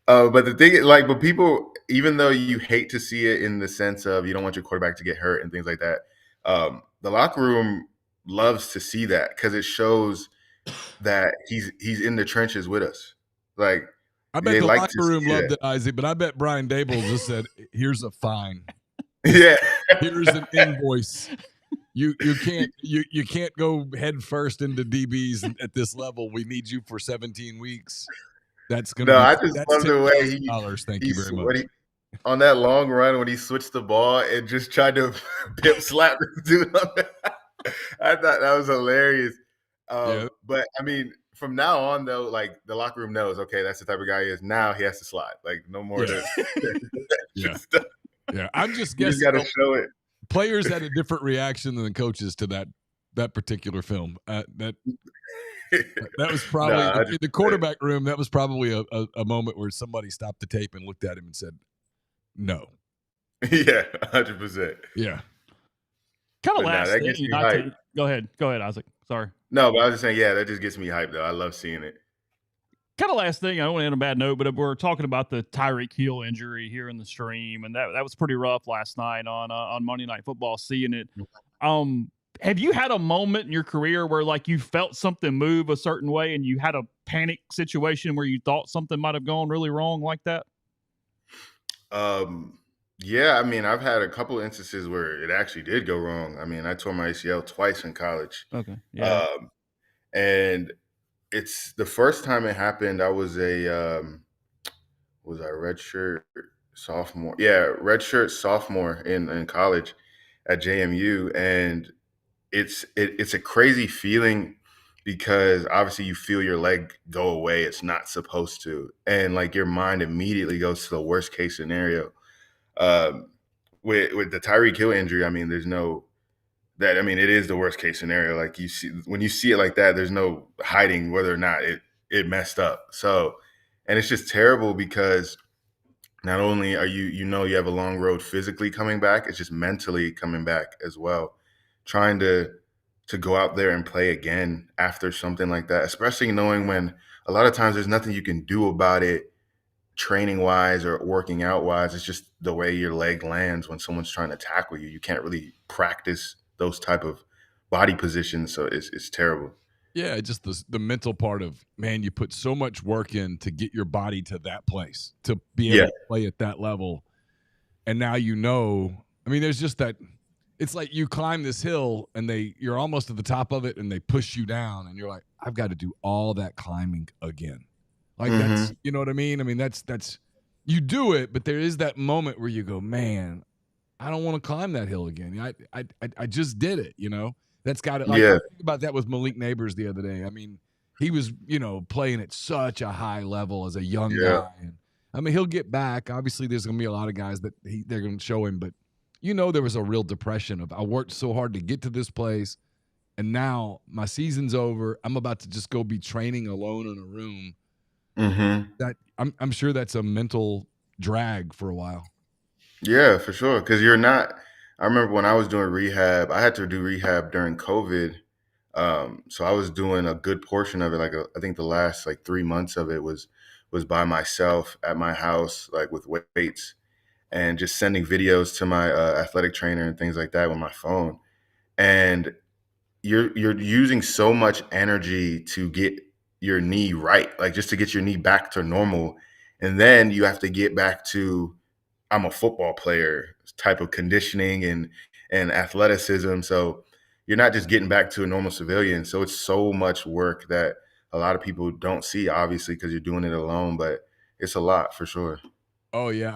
But the thing is, like, but people, even though you hate to see it in the sense of you don't want your quarterback to get hurt and things like that, the locker room loves to see that because it shows that he's in the trenches with us. Like, I bet they the like locker to room see loved that. it, Isaac, but I bet Brian Dable just said, "Here's a fine. Yeah. Here's an invoice. You can't go head first into DBs at this level. We need you for 17 weeks. That's gonna No, be I just that's love the way $10,000. Thank you very much." on that long run when he switched the ball and just tried to pimp slap this dude. I thought that was hilarious. Yeah. But I mean, from now on though, like the locker room knows, okay, that's the type of guy he is. Now he has to slide. Like no more Yeah. of Yeah. this stuff. Yeah, I'm just You just guessing. got to show it. Players had a different reaction than the coaches to that particular film. That was probably in the quarterback room. That was probably a moment where somebody stopped the tape and looked at him and said, "No." Yeah, 100%. Yeah. Kind of But nah, last that thing. gets me Not hyped. to, go ahead, Isaac. Sorry. No, but I was just saying, yeah, that just gets me hyped though. I love seeing it. Kind of last thing. I don't want to end on a bad note, but we're talking about the Tyreek Hill injury here in the stream, and that was pretty rough last night on Monday Night Football. Seeing it. Have you had a moment in your career where like you felt something move a certain way and you had a panic situation where you thought something might have gone really wrong like that? Yeah, I mean, I've had a couple of instances where it actually did go wrong. I mean, I tore my ACL twice in college. Okay. Yeah. And it's the first time it happened. I was was I redshirt sophomore? Yeah, redshirt sophomore in college at JMU, and it's a crazy feeling because obviously you feel your leg go away. It's not supposed to, and like your mind immediately goes to the worst case scenario. Um, with the Tyreek Hill injury, I mean, there's no that. I mean, it is the worst case scenario. Like you see when you see it like that, there's no hiding whether or not it messed up. So, and it's just terrible because not only are you have a long road physically coming back, it's just mentally coming back as well. Trying to go out there and play again after something like that, especially knowing when a lot of times there's nothing you can do about it training wise or working out wise. It's just the way your leg lands when someone's trying to tackle you. You can't really practice those type of body positions. So it's terrible. Yeah, just the mental part of, man, you put so much work in to get your body to that place, to be able to play at that level. And now I mean, there's just that, it's like you climb this hill and you're almost at the top of it and they push you down and you're like, I've got to do all that climbing again. Like that's, you know what I mean? I mean, that's you do it, but there is that moment where you go, man, I don't want to climb that hill again. I just did it, That's got it. Like, I think about that with Malik Neighbors the other day. I mean, he was, playing at such a high level as a young guy. And, I mean, he'll get back. Obviously, there's going to be a lot of guys that they're going to show him, but there was a real depression of, I worked so hard to get to this place, and now my season's over. I'm about to just go be training alone in a room. That I'm sure that's a mental drag for a while. Yeah, for sure. Because you're not. I remember when I was doing rehab, I had to do rehab during COVID. So I was doing a good portion of it. I think the last 3 months of it was by myself at my house, like with weights, and just sending videos to my athletic trainer and things like that with my phone. And you're using so much energy to get your knee right, like just to get your knee back to normal. And then you have to get back to I'm a football player type of conditioning and athleticism. So you're not just getting back to a normal civilian. So it's so much work that a lot of people don't see, obviously, because you're doing it alone, but it's a lot for sure. Oh yeah,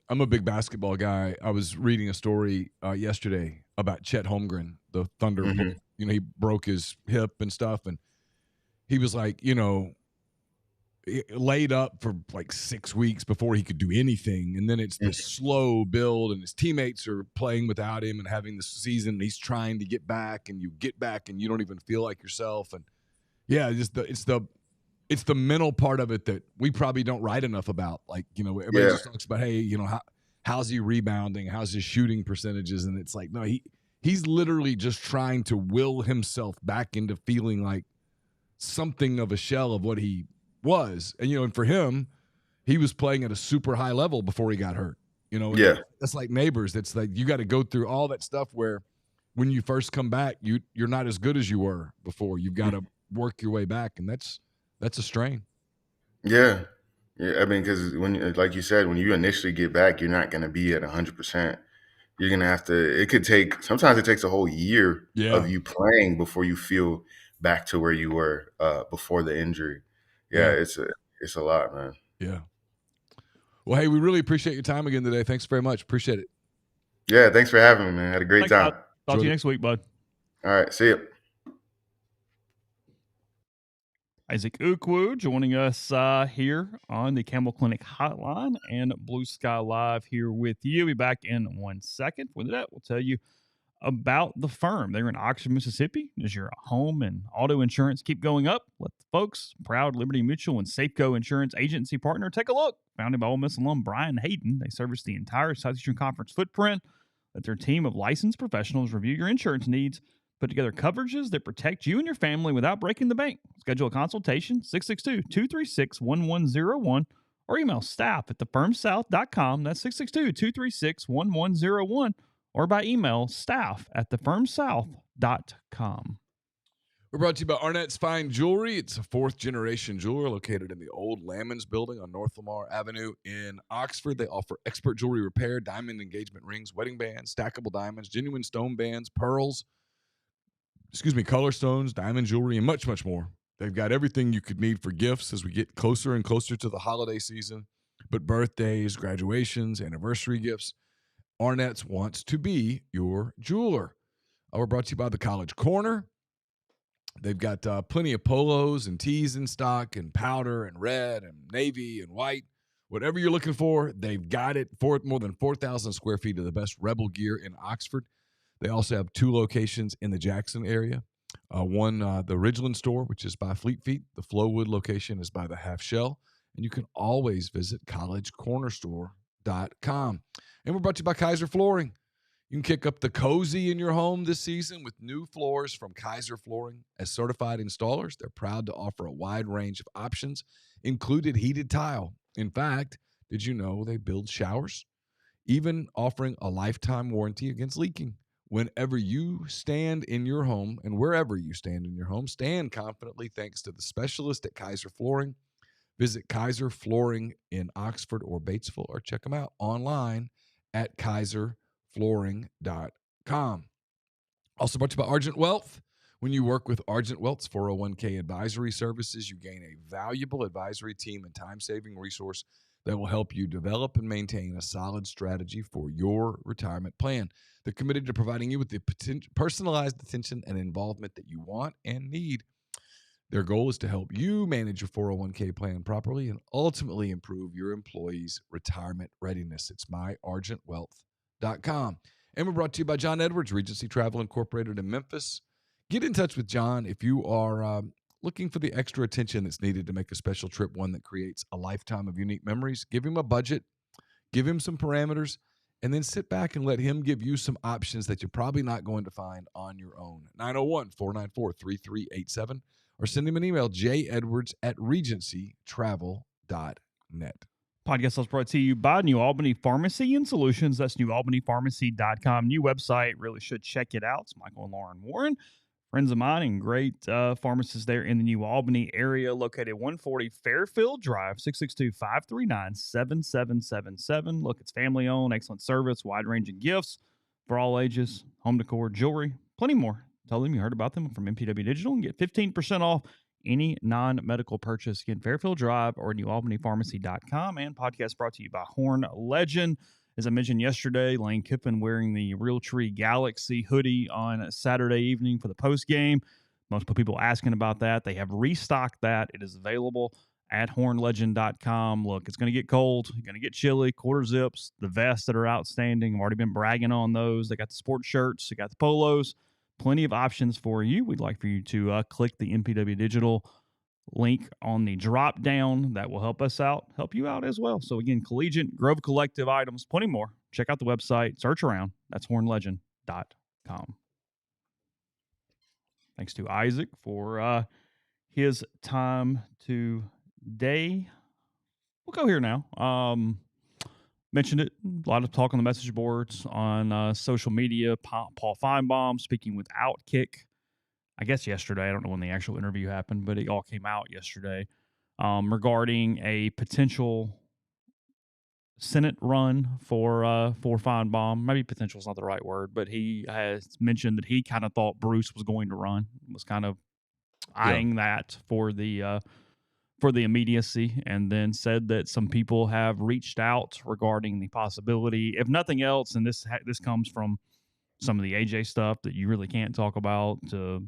I'm a big basketball guy. I was reading a story yesterday about Chet Holmgren, the Thunder. Hmm. He broke his hip and stuff, and he was like, laid up for like 6 weeks before he could do anything, and then it's this slow build, and his teammates are playing without him and having this season. And he's trying to get back, and you get back, and you don't even feel like yourself. And yeah, it's the mental part of it that we probably don't write enough about. Like, everybody Yeah. just talks about, hey, how's he rebounding? How's his shooting percentages? And it's like, no, he's literally just trying to will himself back into feeling like something of a shell of what he was. And, and for him, he was playing at a super high level before he got hurt. Yeah. That's like neighbors. That's like, you got to go through all that stuff where when you first come back, you're not as good as you were before. You've got to work your way back. And that's a strain. Yeah. Yeah. I mean, because like you said, when you initially get back, you're not going to be at 100%. You're going to have to, sometimes it takes a whole year of you playing before you feel back to where you were before the injury. Yeah. It's a lot, man. Yeah. Well, hey, we really appreciate your time again today. Thanks very much. Appreciate it. Yeah. Thanks for having me, man. Had a great time. Talk to you next week, bud. All right. See you. Isaac Ukwu joining us here on the Campbell Clinic Hotline and Blue Sky Live here with you. We'll be back in 1 second. With that, we'll tell you about the firm. They're in Oxford, Mississippi. Does your home and auto insurance keep going up? Let the folks, proud Liberty Mutual and Safeco Insurance Agency partner, take a look. Founded by Ole Miss alum Brian Hayden, they service the entire Southeastern Conference footprint. Let their team of licensed professionals review your insurance needs, put together coverages that protect you and your family without breaking the bank. Schedule a consultation, 662-236-1101, or email staff@thefirmsouth.com. That's 662-236-1101, or by email staff@thefirmsouth.com. We're brought to you by Arnett's Fine Jewelry. It's a fourth-generation jeweler located in the old Lamons building on North Lamar Avenue in Oxford. They offer expert jewelry repair, diamond engagement rings, wedding bands, stackable diamonds, genuine stone bands, pearls, color stones, diamond jewelry, and much, much more. They've got everything you could need for gifts as we get closer and closer to the holiday season. But birthdays, graduations, anniversary gifts, Arnett's wants to be your jeweler. We're brought to you by the College Corner. They've got plenty of polos and tees in stock, and powder and red and navy and white. Whatever you're looking for, they've got it. For more than 4,000 square feet of the best Rebel gear in Oxford. They also have 2 locations in the Jackson area. One, the Ridgeland store, which is by Fleet Feet. The Flowwood location is by the Half Shell. And you can always visit collegecornerstore.com. And we're brought to you by Kaiser Flooring. You can kick up the cozy in your home this season with new floors from Kaiser Flooring. As certified installers, they're proud to offer a wide range of options, included heated tile. In fact, did you know they build showers? Even offering a lifetime warranty against leaking. Whenever you stand in your home and wherever you stand in your home, stand confidently thanks to the specialist at Kaiser Flooring. Visit Kaiser Flooring in Oxford or Batesville, or check them out online at kaiserflooring.com. Also brought to you by Argent Wealth. When you work with Argent Wealth's 401k advisory services, you gain a valuable advisory team and time-saving resource that will help you develop and maintain a solid strategy for your retirement plan. They're committed to providing you with the personalized attention and involvement that you want and need. Their goal is to help you manage your 401k plan properly and ultimately improve your employees' retirement readiness. It's myargentwealth.com. And we're brought to you by John Edwards, Regency Travel Incorporated in Memphis. Get in touch with John if you are looking for the extra attention that's needed to make a special trip one that creates a lifetime of unique memories. Give him a budget, give him some parameters, and then sit back and let him give you some options that you're probably not going to find on your own. 901-494-3387, or send him an email, j.edwards@regencytravel.net. Podcast is brought to you by New Albany Pharmacy and Solutions. That's newalbanypharmacy.com. New website. Really should check it out. It's Michael and Lauren Warren. Friends of mine and great pharmacists there in the New Albany area, located 140 Fairfield Drive, 662-539-7777. Look, it's family owned, excellent service, wide range of gifts for all ages, home decor, jewelry, plenty more. Tell them you heard about them from MPW Digital and get 15% off any non-medical purchase. Again, Fairfield Drive or NewAlbanyPharmacy.com. And podcast brought to you by Horn Legend. As I mentioned yesterday, Lane Kiffin wearing the Realtree Galaxy hoodie on Saturday evening for the post game. Multiple people asking about that. They have restocked that. It is available at hornlegend.com. Look, it's going to get cold. It's going to get chilly. Quarter zips, the vests that are outstanding. I've already been bragging on those. They got the sports shirts. They got the polos. Plenty of options for you. We'd like for you to click the MPW Digital link on the drop down. That will help us out, help you out as well. So again, Collegiate, Grove Collective items, plenty more. Check out the website, search around. That's hornlegend.com. Thanks to Isaac for his time today. We'll go here now. Mentioned it, a lot of talk on the message boards, on social media. Paul Finebaum speaking with Outkick, I guess yesterday. I don't know when the actual interview happened, but it all came out yesterday regarding a potential Senate run for Finebaum. Maybe potential is not the right word, but he has mentioned that he kind of thought Bruce was going to run, was kind of eyeing that for the immediacy, and then said that some people have reached out regarding the possibility, if nothing else, and this comes from some of the AJ stuff that you really can't talk about, to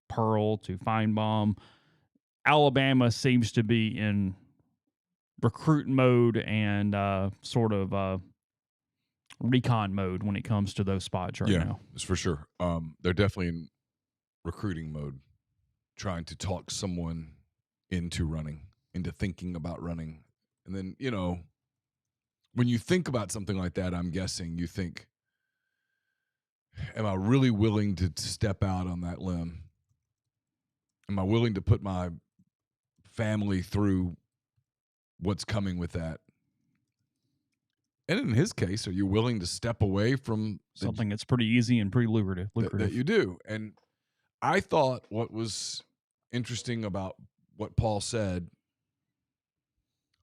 Pearl, to Finebaum. Alabama seems to be in recruit mode and sort of recon mode when it comes to those spots right now. That's for sure. They're definitely in recruiting mode, trying to talk someone into running, into thinking about running. And then, when you think about something like that, I'm guessing you think, am I really willing to step out on that limb? Am I willing to put my family through what's coming with that? And in his case, are you willing to step away from something that's pretty easy and pretty lucrative? That you do. And I thought what was interesting about what Paul said,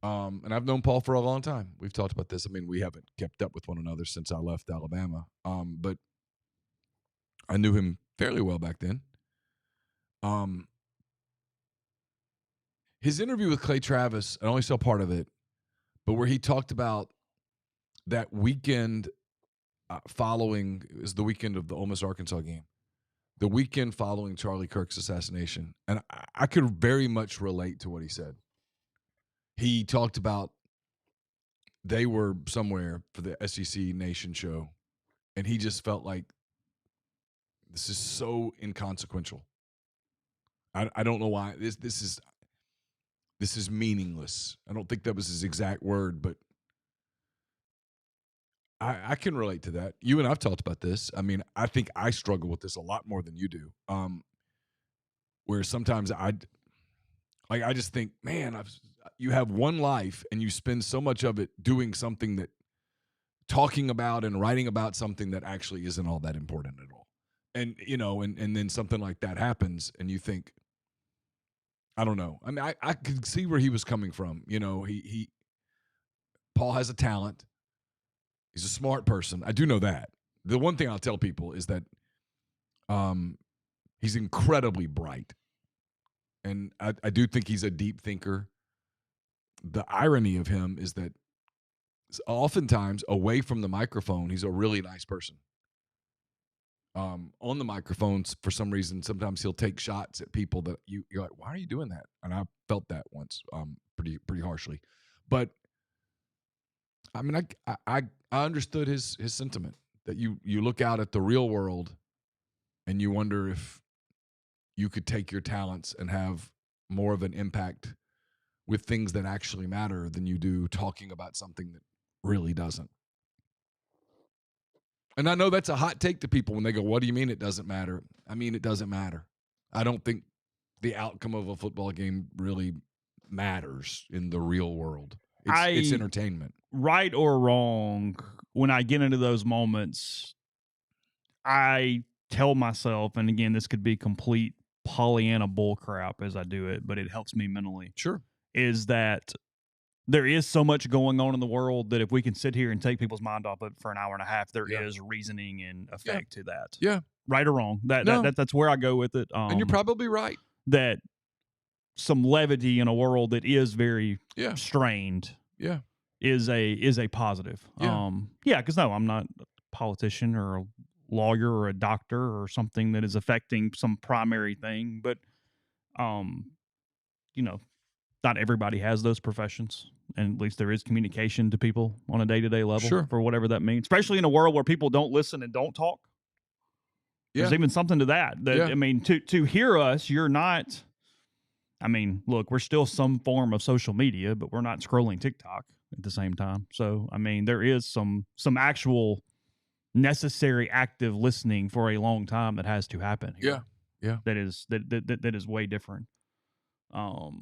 and I've known Paul for a long time. We've talked about this. I mean, we haven't kept up with one another since I left Alabama, but I knew him fairly well back then. His interview with Clay Travis, I only saw part of it, but where he talked about that weekend following, it was the weekend of the Ole Miss Arkansas game, the weekend following Charlie Kirk's assassination. And I could very much relate to what he said. He talked about they were somewhere for the SEC Nation show, and he just felt like this is so inconsequential. I don't know why. This is meaningless. I don't think that was his exact word, but I can relate to that. You and I've talked about this. I mean, I think I struggle with this a lot more than you do. Where sometimes I just think, man, you have one life and you spend so much of it doing something that, talking about and writing about something that actually isn't all that important at all. And, and then something like that happens and you think, I don't know. I mean, I could see where he was coming from. Paul has a talent. He's a smart person. I do know that. The one thing I'll tell people is that he's incredibly bright. And I do think he's a deep thinker. The irony of him is that oftentimes away from the microphone, he's a really nice person. On the microphones, for some reason, sometimes he'll take shots at people that you're like, why are you doing that? And I felt that once, pretty harshly. But I mean, I understood his sentiment that you look out at the real world and you wonder if you could take your talents and have more of an impact with things that actually matter than you do talking about something that really doesn't. And I know that's a hot take to people when they go, what do you mean it doesn't matter? I mean, it doesn't matter. I don't think the outcome of a football game really matters in the real world. It's entertainment. Right or wrong, when I get into those moments, I tell myself, and again, this could be complete Pollyanna bullcrap as I do it, but it helps me mentally. Sure. Is that there is so much going on in the world that if we can sit here and take people's mind off it for an hour and a half, there is reasoning and effect to that. Yeah. Right or wrong. That's where I go with it. And you're probably right. That some levity in a world that is very strained is a positive. Because no, I'm not a politician or a lawyer or a doctor or something that is affecting some primary thing, but not everybody has those professions, and at least there is communication to people on a day-to-day level for whatever that means, especially in a world where people don't listen and don't talk. There's even something to that. I mean, to hear us, you're not, I mean, look, we're still some form of social media, but we're not scrolling TikTok at the same time. So, I mean, there is some actual necessary active listening for a long time that has to happen here. Yeah. That is way different. Well,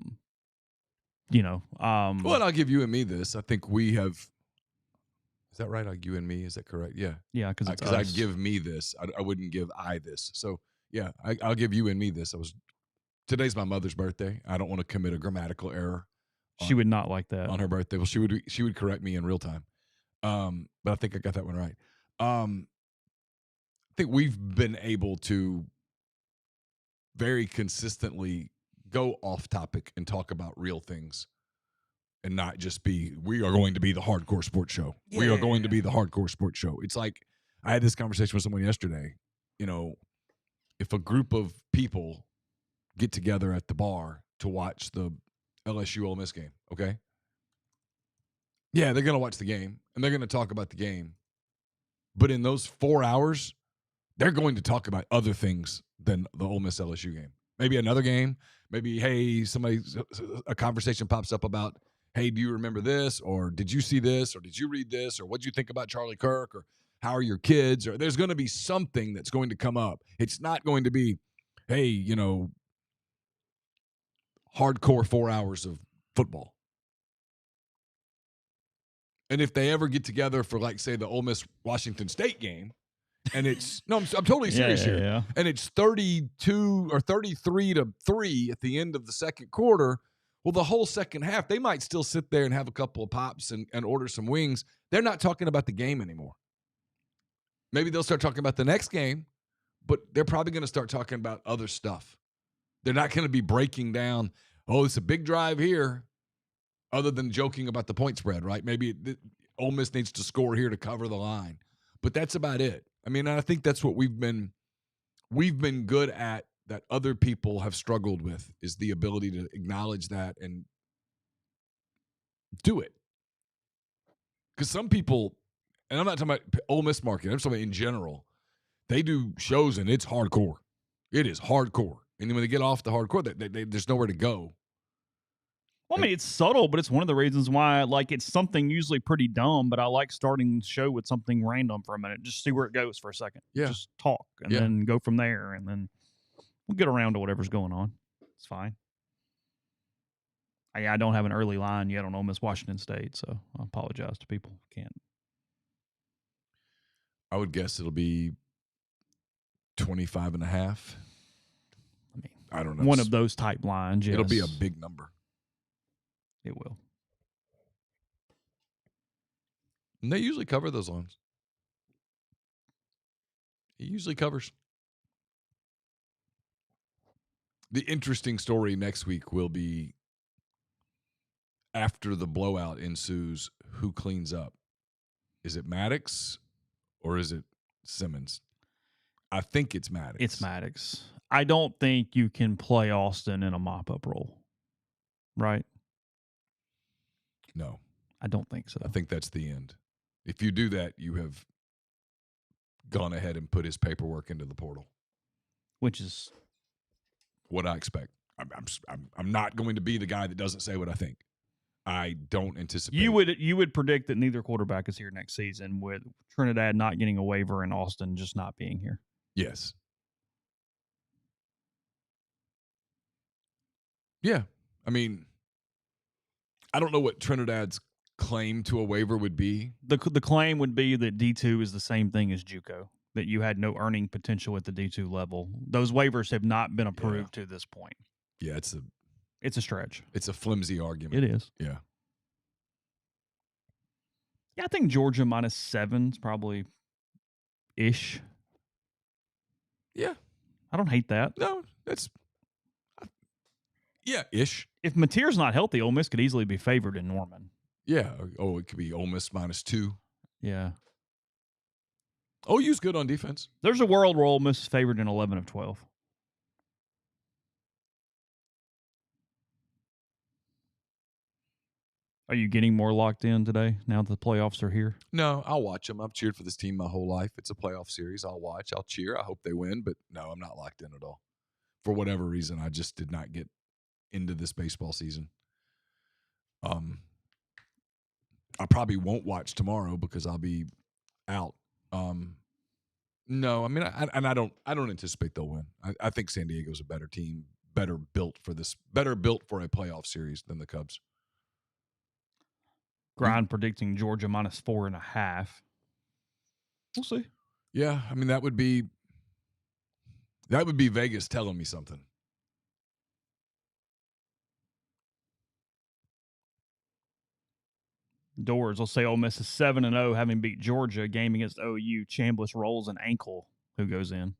and I'll give you and me this. I think we have. Is that right? You and me. Is that correct? Yeah. Yeah, because I'd give me this. I wouldn't give I this. So yeah, I'll give you and me this. Today's my mother's birthday. I don't want to commit a grammatical error. She would not like that on her birthday. Well, she would correct me in real time. But I think I got that one right. I think we've been able to very consistently go off topic and talk about real things and not just be, we are going to be the hardcore sports show. Yeah. We are going to be the hardcore sports show. It's like, I had this conversation with someone yesterday. If a group of people get together at the bar to watch the LSU-Ole Miss game, okay? Yeah, they're going to watch the game, and they're going to talk about the game. But in those 4 hours, they're going to talk about other things than the Ole Miss LSU game. Maybe another game. Maybe, hey, a conversation pops up about, hey, do you remember this? Or did you see this? Or did you read this? Or what did you think about Charlie Kirk? Or how are your kids? Or there's going to be something that's going to come up. It's not going to be, hey, hardcore 4 hours of football. And if they ever get together for, like, say, the Ole Miss Washington State game, and it's I'm totally serious here. Yeah. And it's 32 or 33-3 at the end of the second quarter. Well, the whole second half, they might still sit there and have a couple of pops and order some wings. They're not talking about the game anymore. Maybe they'll start talking about the next game, but they're probably going to start talking about other stuff. They're not going to be breaking down, oh, it's a big drive here, other than joking about the point spread, right? Maybe Ole Miss needs to score here to cover the line. But that's about it. I mean, I think that's what we've been good at, that other people have struggled with, is the ability to acknowledge that and do it. Because some people, and I'm not talking about Ole Miss market, I'm talking about in general, they do shows and it's hardcore. It is hardcore. And then when they get off the hardcore, there's nowhere to go. Well, I mean, it's subtle, but it's one of the reasons why, like, it's something usually pretty dumb, but I like starting the show with something random for a minute, just see where it goes for a second. Yeah. Just talk and then go from there, and then we'll get around to whatever's going on. It's fine. I don't have an early line yet on Ole Miss Washington State, so I apologize to people who can't. I would guess it'll be 25.5. I mean, I don't know. One of those type lines, yes. It'll be a big number. It will. And they usually cover those lines. He usually covers. The interesting story next week will be, after the blowout ensues, who cleans up? Is it Maddox or is it Simmons? I think it's Maddox. It's Maddox. I don't think you can play Austin in a mop-up role, right? No. I don't think so. I think that's the end. If you do that, you have gone ahead and put his paperwork into the portal. Which is what I expect. I'm not going to be the guy that doesn't say what I think. I don't anticipate. You would predict that neither quarterback is here next season, with Trinidad not getting a waiver and Austin just not being here. Yes. Yeah. I mean, I don't know what Trinidad's claim to a waiver would be. The claim would be that D2 is the same thing as JUCO. that you had no earning potential at the D2 level. Those waivers have not been approved to this point. Yeah, it's a stretch. It's a flimsy argument. It is. Yeah. Yeah, I think Georgia -7 is probably ish. Yeah. I don't hate that. No, that's ish. If Mateer's not healthy, Ole Miss could easily be favored in Norman. Yeah. Oh, it could be Ole Miss -2. Yeah. OU's good on defense. There's a world where Ole Miss is favored in 11 of 12. Are you getting more locked in today now that the playoffs are here? No, I'll watch them. I've cheered for this team my whole life. It's a playoff series. I'll watch. I'll cheer. I hope they win. But no, I'm not locked in at all. For whatever reason, I just did not get into this baseball season. I probably won't watch tomorrow because I'll be out. No, I mean, I don't anticipate they'll win. I think San Diego's a better team, better built for a playoff series than the Cubs. Grind predicting Georgia -4.5. We'll see. Yeah, I mean that would be Vegas telling me something. Doors will say Ole Miss is 7-0, having beat Georgia. Game against OU, Chambliss rolls an ankle. Who goes in?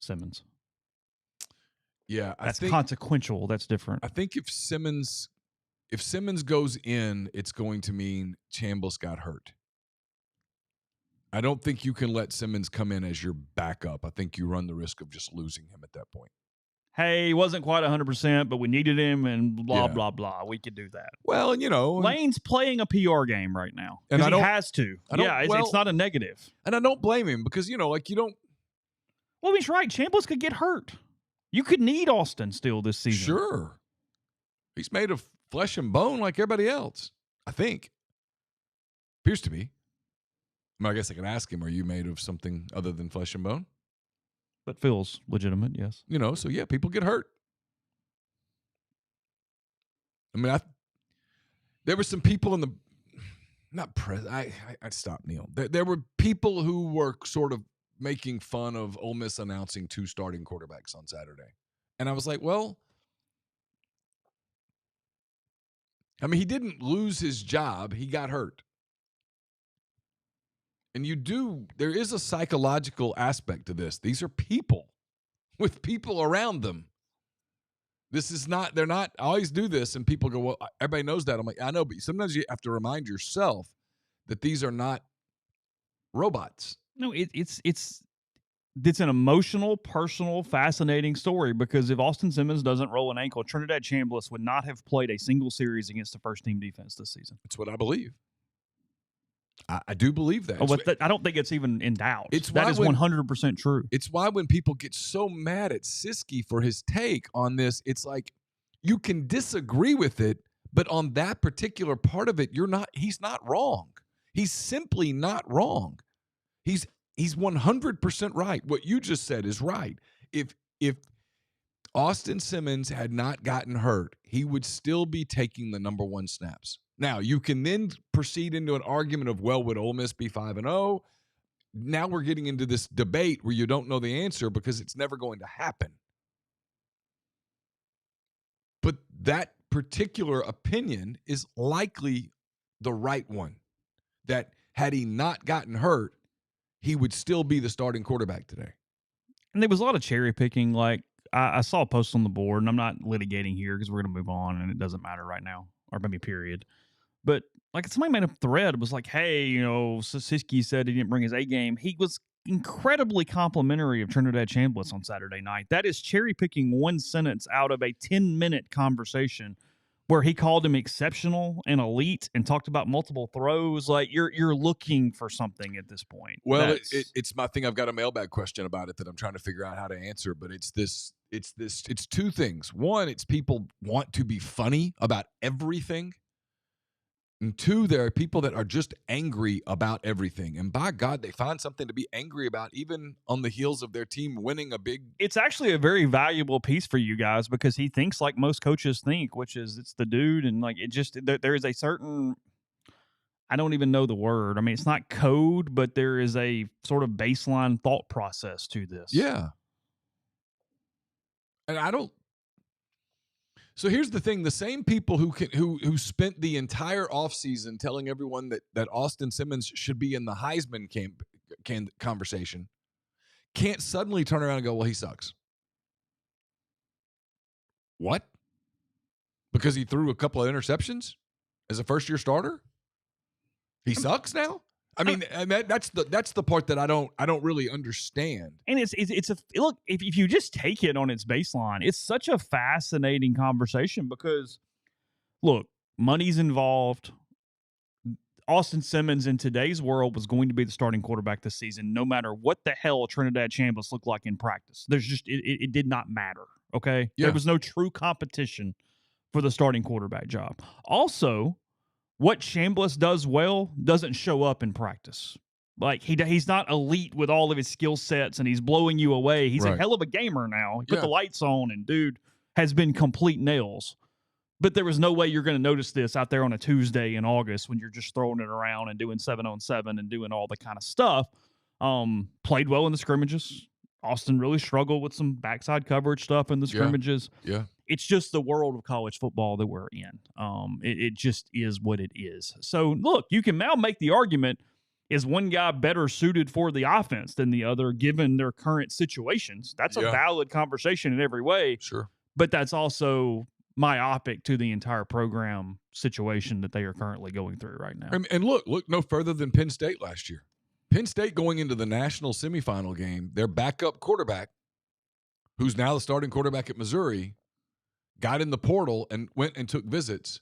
Simmons. Yeah, that's consequential. That's different. I think if Simmons goes in, it's going to mean Chambliss got hurt. I don't think you can let Simmons come in as your backup. I think you run the risk of just losing him at that point. Hey, he wasn't quite 100%, but we needed him and blah, blah, blah. We could do that. Well, Lane's playing a PR game right now. And he has to. It's not a negative. And I don't blame him because, you don't. Well, he's right. Chambliss could get hurt. You could need Austin still this season. Sure. He's made of flesh and bone like everybody else, I think. Appears to be. I mean, I guess I can ask him, are you made of something other than flesh and bone? But feels legitimate, yes. So yeah, people get hurt. I mean, there were some people in the I stopped, Neal. There were people who were sort of making fun of Ole Miss announcing 2 starting quarterbacks on Saturday. And I was like, well, I mean, he didn't lose his job. He got hurt. And there is a psychological aspect to this. These are people with people around them. They're not, I always do this and people go, well, everybody knows that. I'm like, I know, but sometimes you have to remind yourself that these are not robots. No, it's an emotional, personal, fascinating story because if Austin Simmons doesn't roll an ankle, Trinidad Chambliss would not have played a single series against the first-team defense this season. That's what I believe. I do believe that. I don't think it's even in doubt. That is 100% true. It's why when people get so mad at Siski for his take on this, it's like you can disagree with it, but on that particular part of it, he's not wrong. He's simply not wrong. He's 100% right. What you just said is right. If Austin Simmons had not gotten hurt, he would still be taking the number 1 snaps. Now, you can then proceed into an argument of, well, would Ole Miss be 5-0? Now we're getting into this debate where you don't know the answer because it's never going to happen. But that particular opinion is likely the right one, that had he not gotten hurt, he would still be the starting quarterback today. And there was a lot of cherry picking. Like, I saw a post on the board, and I'm not litigating here because we're going to move on, and it doesn't matter right now, or maybe period. But like somebody made a thread. It was like, hey, Siski said he didn't bring his A game. He was incredibly complimentary of Trinidad Chambliss on Saturday night. That is cherry picking one sentence out of a 10-minute conversation where he called him exceptional and elite and talked about multiple throws. Like you're looking for something at this point. Well, it's my thing. I've got a mailbag question about it that I'm trying to figure out how to answer, but it's 2 things. One, it's people want to be funny about everything. And 2, there are people that are just angry about everything. And by God, they find something to be angry about, even on the heels of their team winning a big... It's actually a very valuable piece for you guys because he thinks like most coaches think, which is it's the dude. And like it just, there is a certain... I don't even know the word. I mean, it's not code, but there is a sort of baseline thought process to this. Yeah. And I don't. So here's the thing: the same people who spent the entire offseason telling everyone that Austin Simmons should be in the Heisman conversation can't suddenly turn around and go, "Well, he sucks." What? Because he threw a couple of interceptions as a first-year starter? He sucks now? I mean, and that's the part that I don't really understand. And it's a look, if you just take it on its baseline, it's such a fascinating conversation because look, money's involved. Austin Simmons in today's world was going to be the starting quarterback this season, no matter what the hell Trinidad Chambliss looked like in practice. There's just it did not matter. Okay. Yeah. There was no true competition for the starting quarterback job. Also, what Chambliss does well doesn't show up in practice. Like he's not elite with all of his skill sets and he's blowing you away. He's a hell of a gamer now. He put the lights on and dude has been complete nails. But there was no way you're going to notice this out there on a Tuesday in August when you're just throwing it around and doing 7-on-7 and doing all the kind of stuff. Played well in the scrimmages. Austin really struggled with some backside coverage stuff in the scrimmages. Yeah. It's just the world of college football that we're in. It just is what it is. So, look, you can now make the argument, is one guy better suited for the offense than the other given their current situations? That's a valid conversation in every way. Sure. But that's also myopic to the entire program situation that they are currently going through right now. And look no further than Penn State last year. Penn State going into the national semifinal game, their backup quarterback, who's now the starting quarterback at Missouri, got in the portal and went and took visits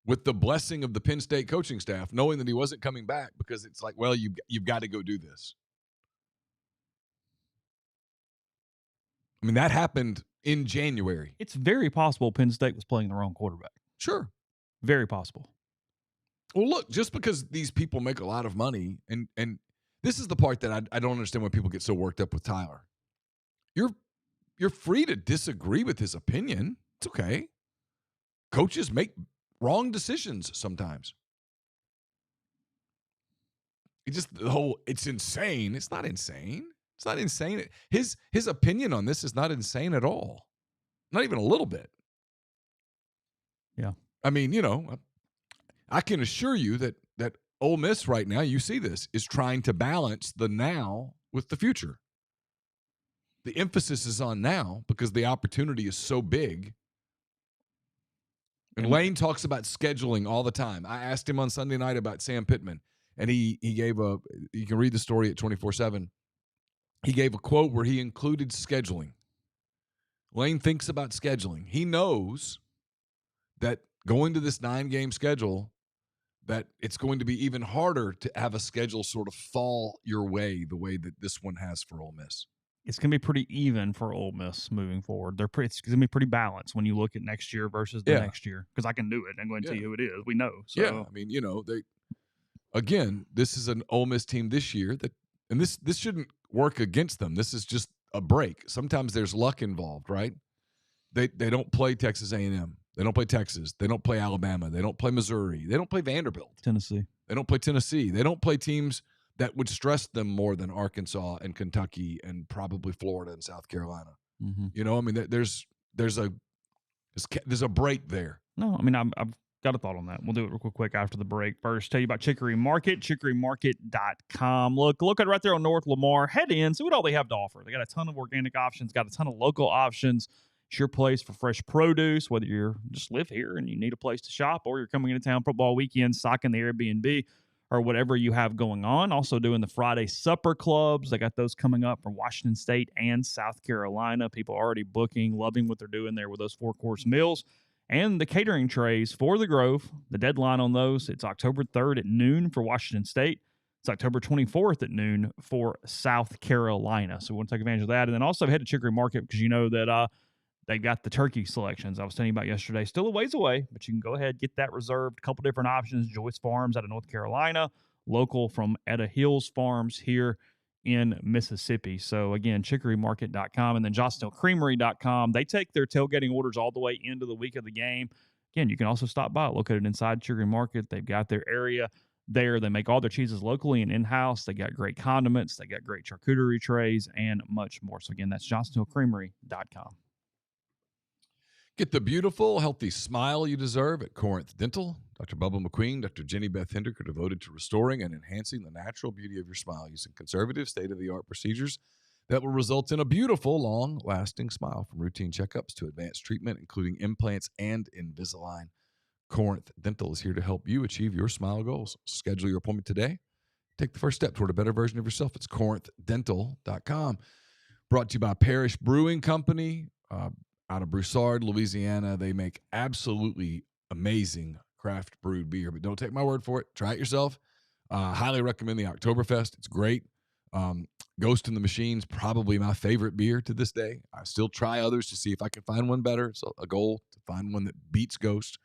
with the blessing of the Penn State coaching staff, knowing that he wasn't coming back because it's like, well, you've got to go do this. I mean, that happened in January. It's very possible Penn State was playing the wrong quarterback. Sure. Very possible. Well, look, just because these people make a lot of money, and this is the part that I don't understand why people get so worked up with Tyler. You're free to disagree with his opinion. It's okay. Coaches make wrong decisions sometimes. It's insane. It's not insane. It's not insane. His opinion on this is not insane at all. Not even a little bit. Yeah. I mean, I can assure you that Ole Miss right now, you see this, is trying to balance the now with the future. The emphasis is on now because the opportunity is so big. And Lane talks about scheduling all the time. I asked him on Sunday night about Sam Pittman, and he gave you can read the story at 24/7. He gave a quote where he included scheduling. Lane thinks about scheduling. He knows that going to this 9-game schedule, that it's going to be even harder to have a schedule sort of fall your way the way that this one has for Ole Miss. It's going to be pretty even for Ole Miss moving forward. It's going to be pretty balanced when you look at next year versus the next year. Because I can do it. I'm going to tell you who it is. We know. So. Yeah, I mean, this is an Ole Miss team this year and this shouldn't work against them. This is just a break. Sometimes there's luck involved, right? They don't play Texas A&M. They don't play Texas. They don't play Alabama. They don't play Missouri. They don't play Vanderbilt. Tennessee. They don't play Tennessee. They don't play teams that would stress them more than Arkansas and Kentucky and probably Florida and South Carolina. Mm-hmm. I mean, there's a break there. No, I mean, I've got a thought on that. We'll do it real quick after the break. First, tell you about Chicory Market, chicorymarket.com. Look at right there on North Lamar. Head in, see what all they have to offer. They got a ton of organic options, got a ton of local options. It's your place for fresh produce, whether you're just live here and you need a place to shop or you're coming into town football weekend, stocking the Airbnb or whatever you have going on. Also doing the Friday supper clubs. They got those coming up from Washington State and South Carolina. People already booking, loving what they're doing there with those 4-course meals. And the catering trays for the Grove. The deadline on those, it's October 3rd at noon for Washington State. It's October 24th at noon for South Carolina. So we want to take advantage of that. And then also head to Chicory Market because you know that they've got the turkey selections I was telling you about yesterday. Still a ways away, but you can go ahead, get that reserved. A couple different options. Joyce Farms out of North Carolina. Local from Etta Hills Farms here in Mississippi. So, again, chicorymarket.com and then johnstonecreamery.com. They take their tailgating orders all the way into the week of the game. Again, you can also stop by, located inside Chicory Market. They've got their area there. They make all their cheeses locally and in-house. They got great condiments. They got great charcuterie trays and much more. So again, that's johnsonhillcreamery.com. Get the beautiful, healthy smile you deserve at Corinth Dental. Dr. Bubba McQueen, Dr. Jenny Beth Hendrick are devoted to restoring and enhancing the natural beauty of your smile using conservative, state-of-the-art procedures that will result in a beautiful, long-lasting smile. From routine checkups to advanced treatment, including implants and Invisalign, Corinth Dental is here to help you achieve your smile goals. Schedule your appointment today. Take the first step toward a better version of yourself. It's corinthdental.com. Brought to you by Parrish Brewing Company out of Broussard, Louisiana. They make absolutely amazing craft brewed beer, but don't take my word for it. Try it yourself. Highly recommend the Oktoberfest. It's great. Ghost in the Machine's probably my favorite beer to this day. I still try others to see if I can find one better. It's a goal to find one that beats Ghost.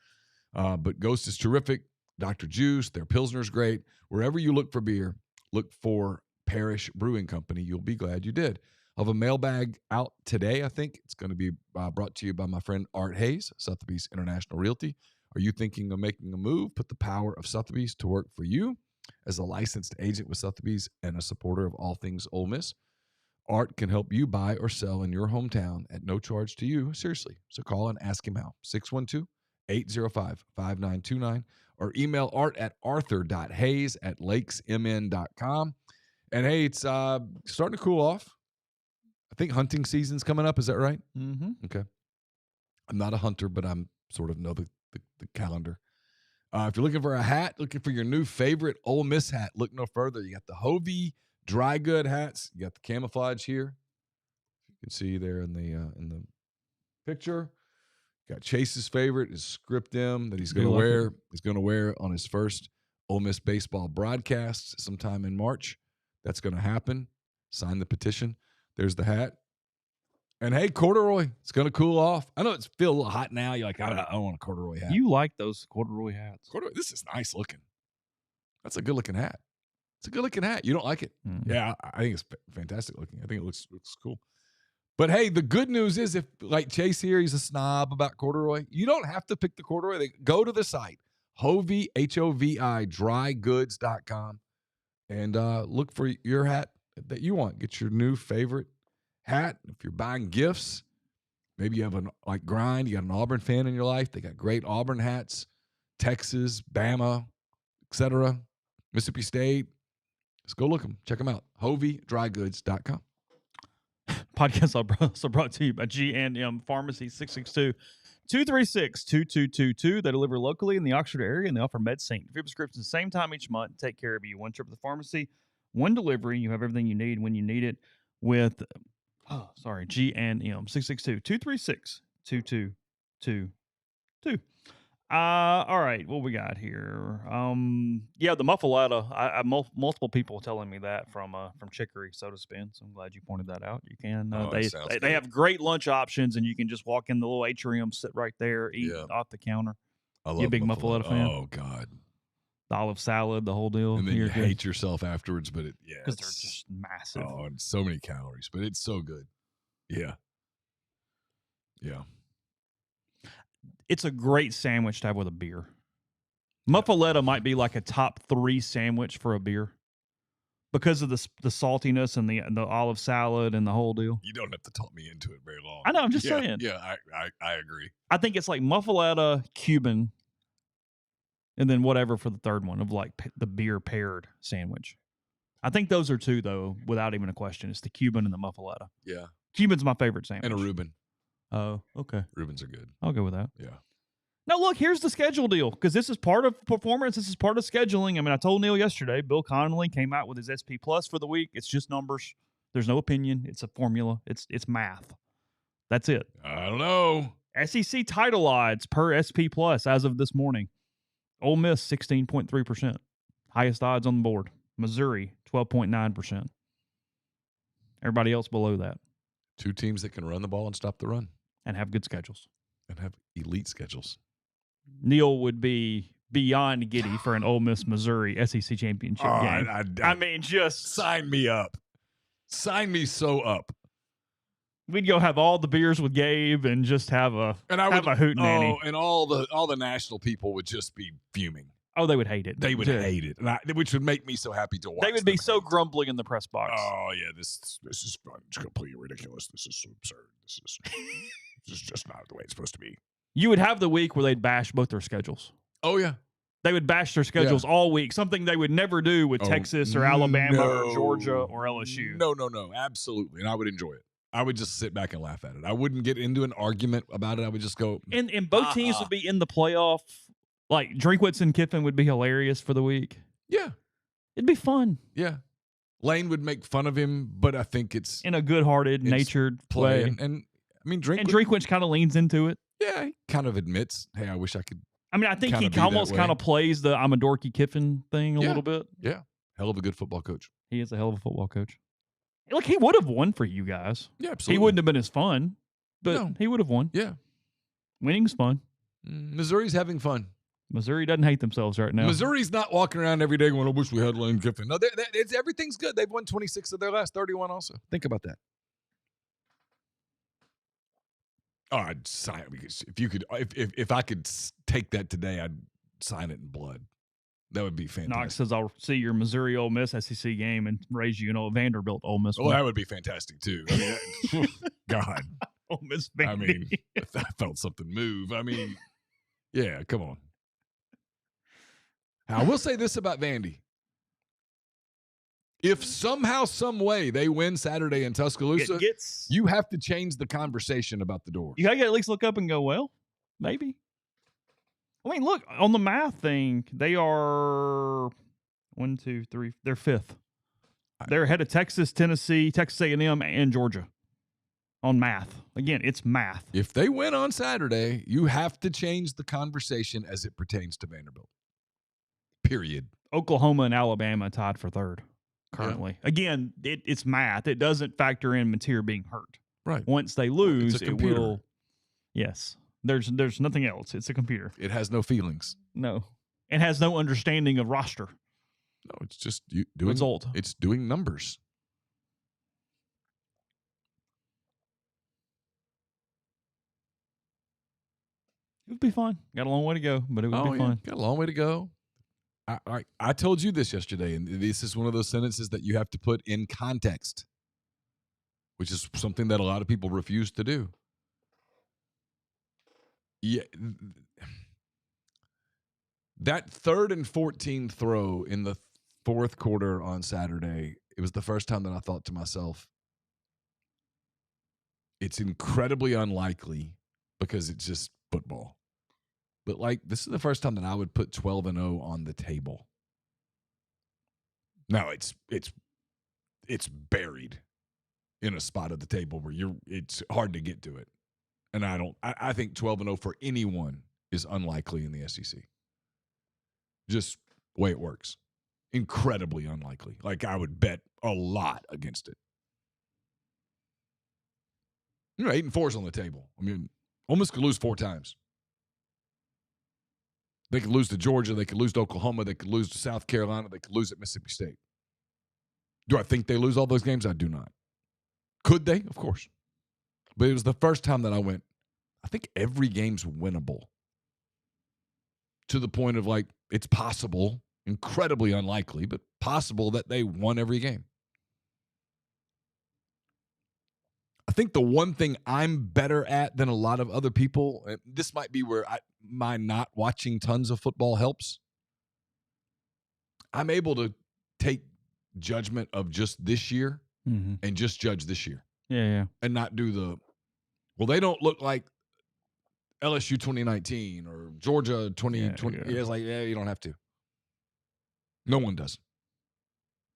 But Ghost is terrific. Dr. Juice, their Pilsner's great. Wherever you look for beer, look for Parrish Brewing Company. You'll be glad you did. I'll have a mailbag out today, I think. It's going to be brought to you by my friend Art Hayes, Sotheby's International Realty. Are you thinking of making a move? Put the power of Sotheby's to work for you. As a licensed agent with Sotheby's and a supporter of all things Ole Miss, Art can help you buy or sell in your hometown at no charge to you. Seriously. So call and ask him how. 612-805-5929 or email art at arthur.hayes@lakesmn.com. And hey, it's starting to cool off. I think hunting season's coming up. Is that right? Mm-hmm. Okay. I'm not a hunter, but I'm sort of know the calendar. If you're looking for a hat, looking for your new favorite Ole Miss hat, look no further. You got the Hovey dry good hats. You got the camouflage here. You can see there in the picture. Got Chase's favorite is Script M that he's going to wear. He's going to wear on his first Ole Miss baseball broadcast sometime in March. That's going to happen. Sign the petition. There's the hat. And hey, corduroy, it's going to cool off. I know it's feel a little hot now. You're like, I don't want a corduroy hat. You like those corduroy hats. Corduroy, this is nice looking. That's a good looking hat. It's a good looking hat. You don't like it? Mm-hmm. Yeah, I think it's fantastic looking. I think it looks cool. But hey, the good news is if like Chase here, he's a snob about corduroy, you don't have to pick the corduroy. Go to the site, Hovey, Hovi, drygoods.com, and look for your hat that you want. Get your new favorite hat. If you're buying gifts, maybe you have Grind, you got an Auburn fan in your life. They got great Auburn hats, Texas, Bama, etc., Mississippi State. Let's go look them. Check them out. HoveyDryGoods.com. Podcast also brought to you by G&M Pharmacy, 662-236-2222. They deliver locally in the Oxford area, and they offer medicine. Free prescriptions the same time each month. Take care of you. One trip to the pharmacy, one delivery. You have everything you need when you need it with G&M, 662-236-2222. All right, what we got here? The muffaletta. Multiple people telling me that from Chicory Soda Spin, so I'm glad you pointed that out. You can they have great lunch options, and you can just walk in the little atrium, sit right there, eat off the counter. I love you a big muffaletta fan? Oh God, the olive salad, the whole deal. And then you hate yourself afterwards, but because they're just massive. Oh, and so many calories, but it's so good. Yeah. It's a great sandwich to have with a beer. Muffaletta might be like a top 3 sandwich for a beer because of the saltiness and the olive salad and the whole deal. You don't have to talk me into it very long. I know. I'm just saying. Yeah, I agree. I think it's like muffaletta, Cuban, and then whatever for the third one of like the beer paired sandwich. I think those are 2 though, without even a question. It's the Cuban and the muffaletta. Yeah, Cuban's my favorite sandwich. And a Reuben. Oh, okay. Reubens are good. I'll go with that. Yeah. Now, look, here's the schedule deal, because this is part of performance. This is part of scheduling. I mean, I told Neal yesterday, Bill Connolly came out with his SP Plus for the week. It's just numbers. There's no opinion. It's a formula. It's math. That's it. I don't know. SEC title odds per SP Plus as of this morning. Ole Miss, 16.3%. Highest odds on the board. Missouri, 12.9%. Everybody else below that. 2 teams that can run the ball and stop the run. And have good schedules. And have elite schedules. Neal would be beyond giddy for an Ole Miss Missouri SEC championship game. I mean, just sign me up. Sign me so up. We'd go have all the beers with Gabe and just have a hootenanny. Oh, and all the national people would just be fuming. Oh, they would hate it. They would hate it, which would make me so happy to watch. They would be so grumbling in the press box. Oh yeah, this is completely ridiculous. This is so absurd. This is just not the way it's supposed to be. You would have the week where they'd bash both their schedules. Oh yeah, they would bash their schedules all week. Something they would never do with Texas or Alabama or Georgia or LSU. No, absolutely, and I would enjoy it. I would just sit back and laugh at it. I wouldn't get into an argument about it. I would just go. And both teams would be in the playoff. Like Drinkwitz and Kiffin would be hilarious for the week. Yeah. It'd be fun. Yeah. Lane would make fun of him, but I think it's in a good-hearted, natured play. way. And I mean, Drinkwitz kind of leans into it. Yeah, he kind of admits, hey, I wish I could. I mean, I think he almost kind of plays the I'm a dorky Kiffin thing a little bit. Yeah. Hell of a good football coach. He is a hell of a football coach. Look, he would have won for you guys. Yeah, absolutely. He wouldn't have been as fun, but he would have won. Yeah. Winning's fun. Missouri's having fun. Missouri doesn't hate themselves right now. Missouri's not walking around every day going, I wish we had Lane Kiffin. No, everything's good. They've won 26 of their last 31 also. Think about that. Oh, I'd sign it because if I could take that today, I'd sign it in blood. That would be fantastic. Knox says, I'll see your Missouri Ole Miss SEC game and raise you a Vanderbilt Ole Miss. Well, that would be fantastic too. I mean, God. Ole Miss Vandy. I mean, I felt something move. I mean, yeah, come on. I will say this about Vandy. If somehow, some way they win Saturday in Tuscaloosa, you have to change the conversation about the door. You got to at least look up and go, well, maybe. I mean, look, on the math thing, they are 1, 2, 3. They're fifth. They're ahead of Texas, Tennessee, Texas A&M, and Georgia on math. Again, it's math. If they win on Saturday, you have to change the conversation as it pertains to Vanderbilt. Period. Oklahoma and Alabama tied for third currently. Yeah. Again, it's math. It doesn't factor in Mateer being hurt. Right. Once they lose, it will. Yes. There's nothing else. It's a computer. It has no feelings. No. It has no understanding of roster. No, it's just doing result. It's doing numbers. It would be fun. Got a long way to go, but it would be fun. Got a long way to go. I told you this yesterday, and this is one of those sentences that you have to put in context, which is something that a lot of people refuse to do. Yeah, that 3rd and 14 throw in the fourth quarter on Saturday, it was the first time that I thought to myself, it's incredibly unlikely because it's just football. But, this is the first time that I would put 12-0 on the table. Now, it's buried in a spot at the table where it's hard to get to it. And I think 12-0 for anyone is unlikely in the SEC. Just the way it works. Incredibly unlikely. I would bet a lot against it. 8-4 is on the table. I mean, Ole Miss could lose 4 times. They could lose to Georgia. They could lose to Oklahoma. They could lose to South Carolina. They could lose at Mississippi State. Do I think they lose all those games? I do not. Could they? Of course. But it was the first time that I went, I think every game's winnable. To the point of it's possible, incredibly unlikely, but possible that they won every game. I think the one thing I'm better at than a lot of other people, and this might be where my not watching tons of football helps. I'm able to take judgment of just this year and just judge this year. Yeah. And not do they don't look like LSU 2019 or Georgia 2020. Yeah. It's you don't have to. No one does.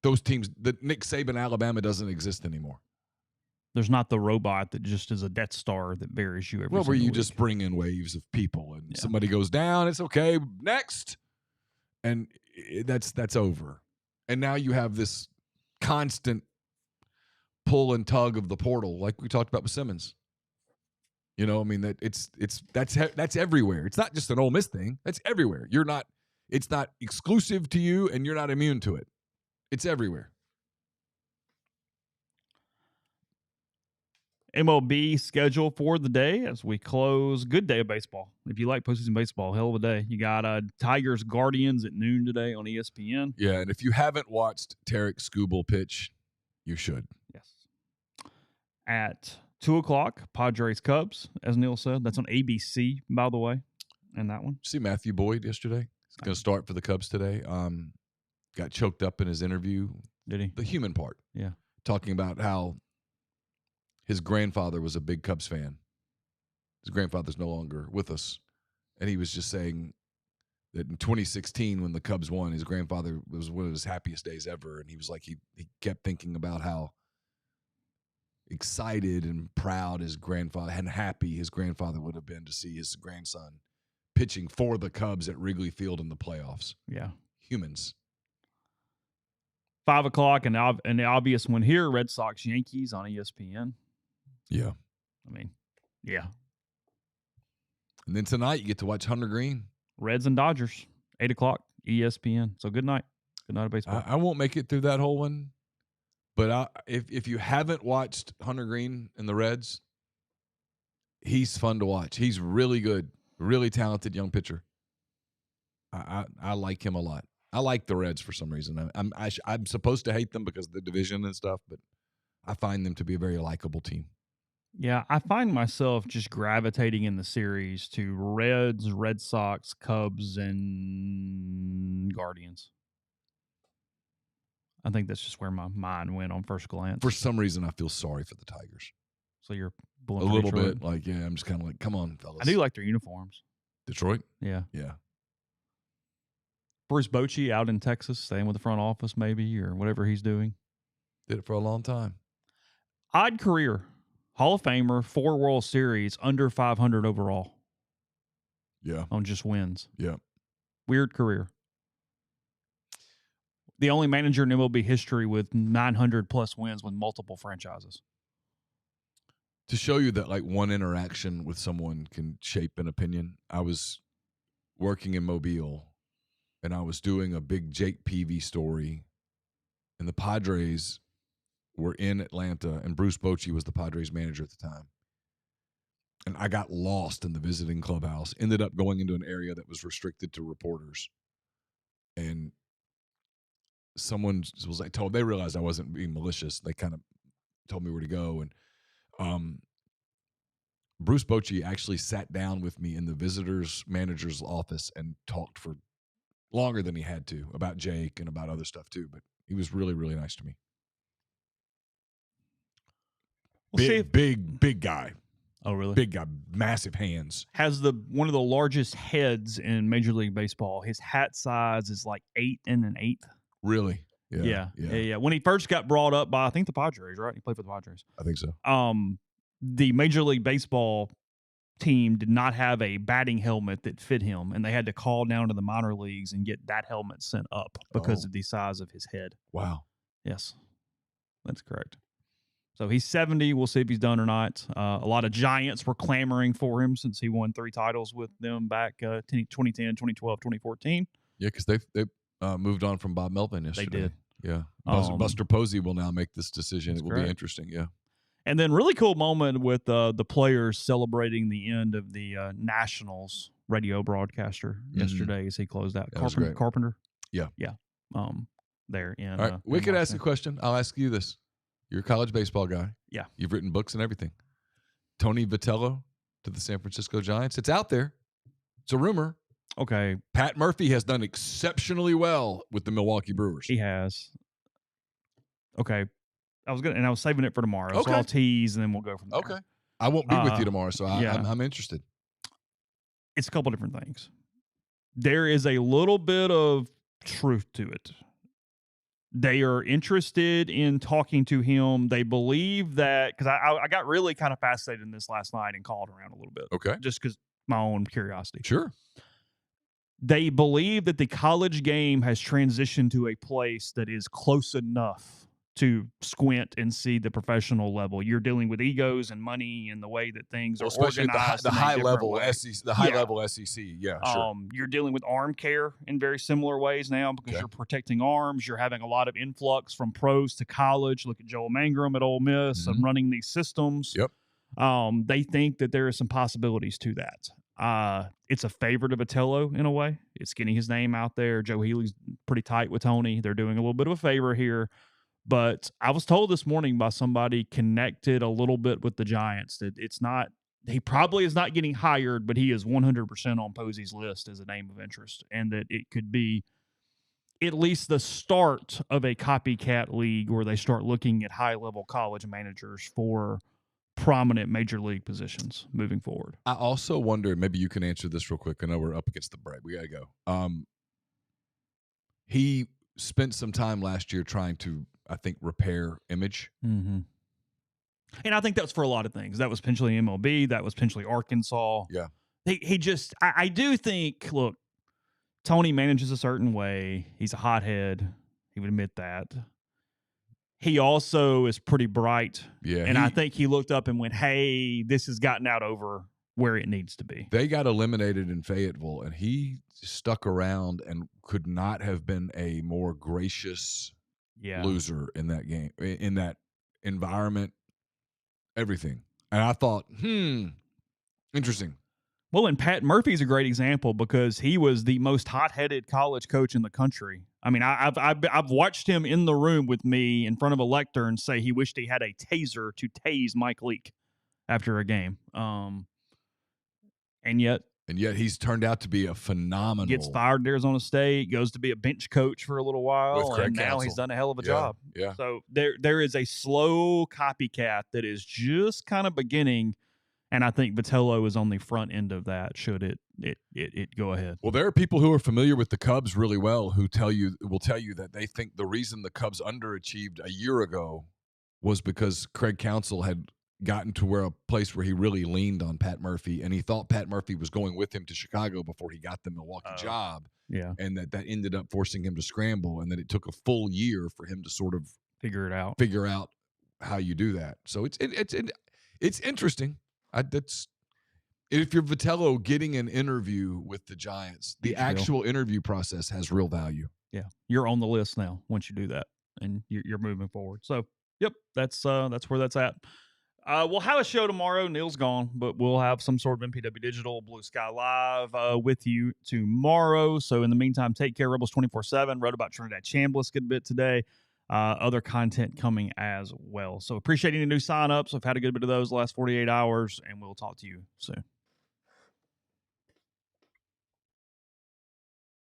Those teams, the Nick Saban Alabama doesn't exist anymore. There's not the robot that just is a Death Star that buries you every single where you week. Just bring in waves of people and somebody goes down, it's okay, next. And that's over. And now you have this constant pull and tug of the portal, like we talked about with Simmons. That's everywhere. It's not just an Ole Miss thing. That's everywhere. It's not exclusive to you and you're not immune to it. It's everywhere. MLB schedule for the day as we close. Good day of baseball. If you like postseason baseball, hell of a day. You got Tigers Guardians at noon today on ESPN. Yeah, and if you haven't watched Tarek Skubal pitch, you should. Yes. At 2 o'clock, Padres Cubs, as Neal said. That's on ABC, by the way, and that one. See Matthew Boyd yesterday? He's going to start for the Cubs today. Got choked up in his interview. Did he? The human part. Yeah. Talking about how his grandfather was a big Cubs fan. His grandfather's no longer with us. And he was just saying that in 2016, when the Cubs won, his grandfather was one of his happiest days ever. And he was like, he kept thinking about how excited and proud his grandfather and happy his grandfather would have been to see his grandson pitching for the Cubs at Wrigley Field in the playoffs. Yeah. Humans. 5 o'clock, and the obvious one here, Red Sox Yankees on ESPN. Yeah. I mean, yeah. And then tonight you get to watch Hunter Green. Reds and Dodgers, 8 o'clock, ESPN. So good night. Good night of baseball. I won't make it through that whole one. But if you haven't watched Hunter Green and the Reds, he's fun to watch. He's really good, really talented young pitcher. I like him a lot. I like the Reds for some reason. I'm supposed to hate them because of the division and stuff, but I find them to be a very likable team. Yeah, I find myself just gravitating in the series to Reds, Red Sox, Cubs, and Guardians. I think that's just where my mind went on first glance. For some reason, I feel sorry for the Tigers. So you're a little bit like, yeah, I'm just kind of like, come on, fellas. I do like their uniforms. Detroit? Yeah. Yeah. Bruce Bochy out in Texas, staying with the front office maybe or whatever he's doing. Did it for a long time. Odd career. Hall of Famer, 4 World Series, under 500 overall. Yeah. On just wins. Yeah. Weird career. The only manager in MLB history with 900-plus wins with multiple franchises. To show you that, like, one interaction with someone can shape an opinion, I was working in Mobile, and I was doing a big Jake Peavy story, and the Padres were in Atlanta, and Bruce Bochy was the Padres manager at the time. And I got lost in the visiting clubhouse, ended up going into an area that was restricted to reporters. And someone was like, they realized I wasn't being malicious. They kind of told me where to go. And Bruce Bochy actually sat down with me in the visitors manager's office and talked for longer than he had to about Jake and about other stuff too. But he was really, really nice to me. Big guy. Oh, really? Big guy, massive hands. Has one of the largest heads in Major League Baseball. His hat size is like 8 1/8. Really? Yeah. When he first got brought up by, I think, the Padres, right? He played for the Padres. I think so. The Major League Baseball team did not have a batting helmet that fit him, and they had to call down to the minor leagues and get that helmet sent up because of the size of his head. Wow. Yes, that's correct. So he's 70. We'll see if he's done or not. A lot of Giants were clamoring for him since he won 3 titles with them back 2010, 2012, 2014. Yeah, because they moved on from Bob Melvin yesterday. They did. Yeah. Buster Posey will now make this decision. It will be interesting, yeah. And then really cool moment with the players celebrating the end of the Nationals radio broadcaster yesterday as he closed out. Carpenter? Yeah. Yeah. There in all right. We could ask a question. I'll ask you this. You're a college baseball guy. Yeah. You've written books and everything. Tony Vitello to the San Francisco Giants. It's out there. It's a rumor. Okay. Pat Murphy has done exceptionally well with the Milwaukee Brewers. He has. Okay. I was saving it for tomorrow. Okay. So I'll tease and then we'll go from there. Okay. I won't be with you tomorrow, so I'm interested. It's a couple different things. There is a little bit of truth to it. They are interested in talking to him. They believe that, because I got really kind of fascinated in this last night and called around a little bit. Okay. Just because my own curiosity. Sure. They believe that the college game has transitioned to a place that is close enough to squint and see the professional level. You're dealing with egos and money and the way that things are organized. The high level SEC. The high level SEC. Yeah, sure. You're dealing with arm care in very similar ways now because you're protecting arms. You're having a lot of influx from pros to college. Look at Joel Mangrum at Ole Miss and running these systems. Yep. They think that there are some possibilities to that. It's a favor to Vitello in a way. It's getting his name out there. Joe Healy's pretty tight with Tony. They're doing a little bit of a favor here. But I was told this morning by somebody connected a little bit with the Giants that it's not, he probably is not getting hired, but he is 100% on Posey's list as a name of interest, and that it could be at least the start of a copycat league where they start looking at high-level college managers for prominent major league positions moving forward. I also wonder, maybe you can answer this real quick. I know we're up against the break. We got to go. He spent some time last year trying to, I think, repair image. Mm-hmm. And I think that's for a lot of things. That was potentially MLB. That was potentially Arkansas. Yeah. He just, I do think, look, Tony manages a certain way. He's a hothead. He would admit that. He also is pretty bright. Yeah. And I think he looked up and went, hey, this has gotten out over where it needs to be. They got eliminated in Fayetteville, and he stuck around and could not have been a more gracious loser in that game, in that environment, everything. And I thought, interesting. Well, and Pat Murphy's a great example because he was the most hot-headed college coach in the country. I mean, I've watched him in the room with me in front of a lectern say he wished he had a taser to tase Mike Leake after a game. And yet he's turned out to be a phenomenal. Gets fired at Arizona State, goes to be a bench coach for a little while, and now Counsell. he's done a hell of a job. Yeah. So there is a slow copycat that is just kind of beginning. And I think Vitello is on the front end of that. Should it go ahead? Well, there are people who are familiar with the Cubs really well who will tell you that they think the reason the Cubs underachieved a year ago was because Craig Counsell had gotten to a place where he really leaned on Pat Murphy, and he thought Pat Murphy was going with him to Chicago before he got the Milwaukee job. Yeah, and that ended up forcing him to scramble, and that it took a full year for him to sort of figure out how you do that. So it's interesting. If you're Vitello getting an interview with the Giants, the actual interview process has real value. Yeah, you're on the list now once you do that, and you're moving forward. So, yep, that's where that's at. We'll have a show tomorrow. Neal's gone, but we'll have some sort of MPW Digital, BlueSky Live with you tomorrow. So, in the meantime, take care. Rebels 24/7. Wrote about Trinidad Chambliss a good bit today. Other content coming as well. So appreciate any new signups. I've had a good bit of those the last 48 hours, and we'll talk to you soon.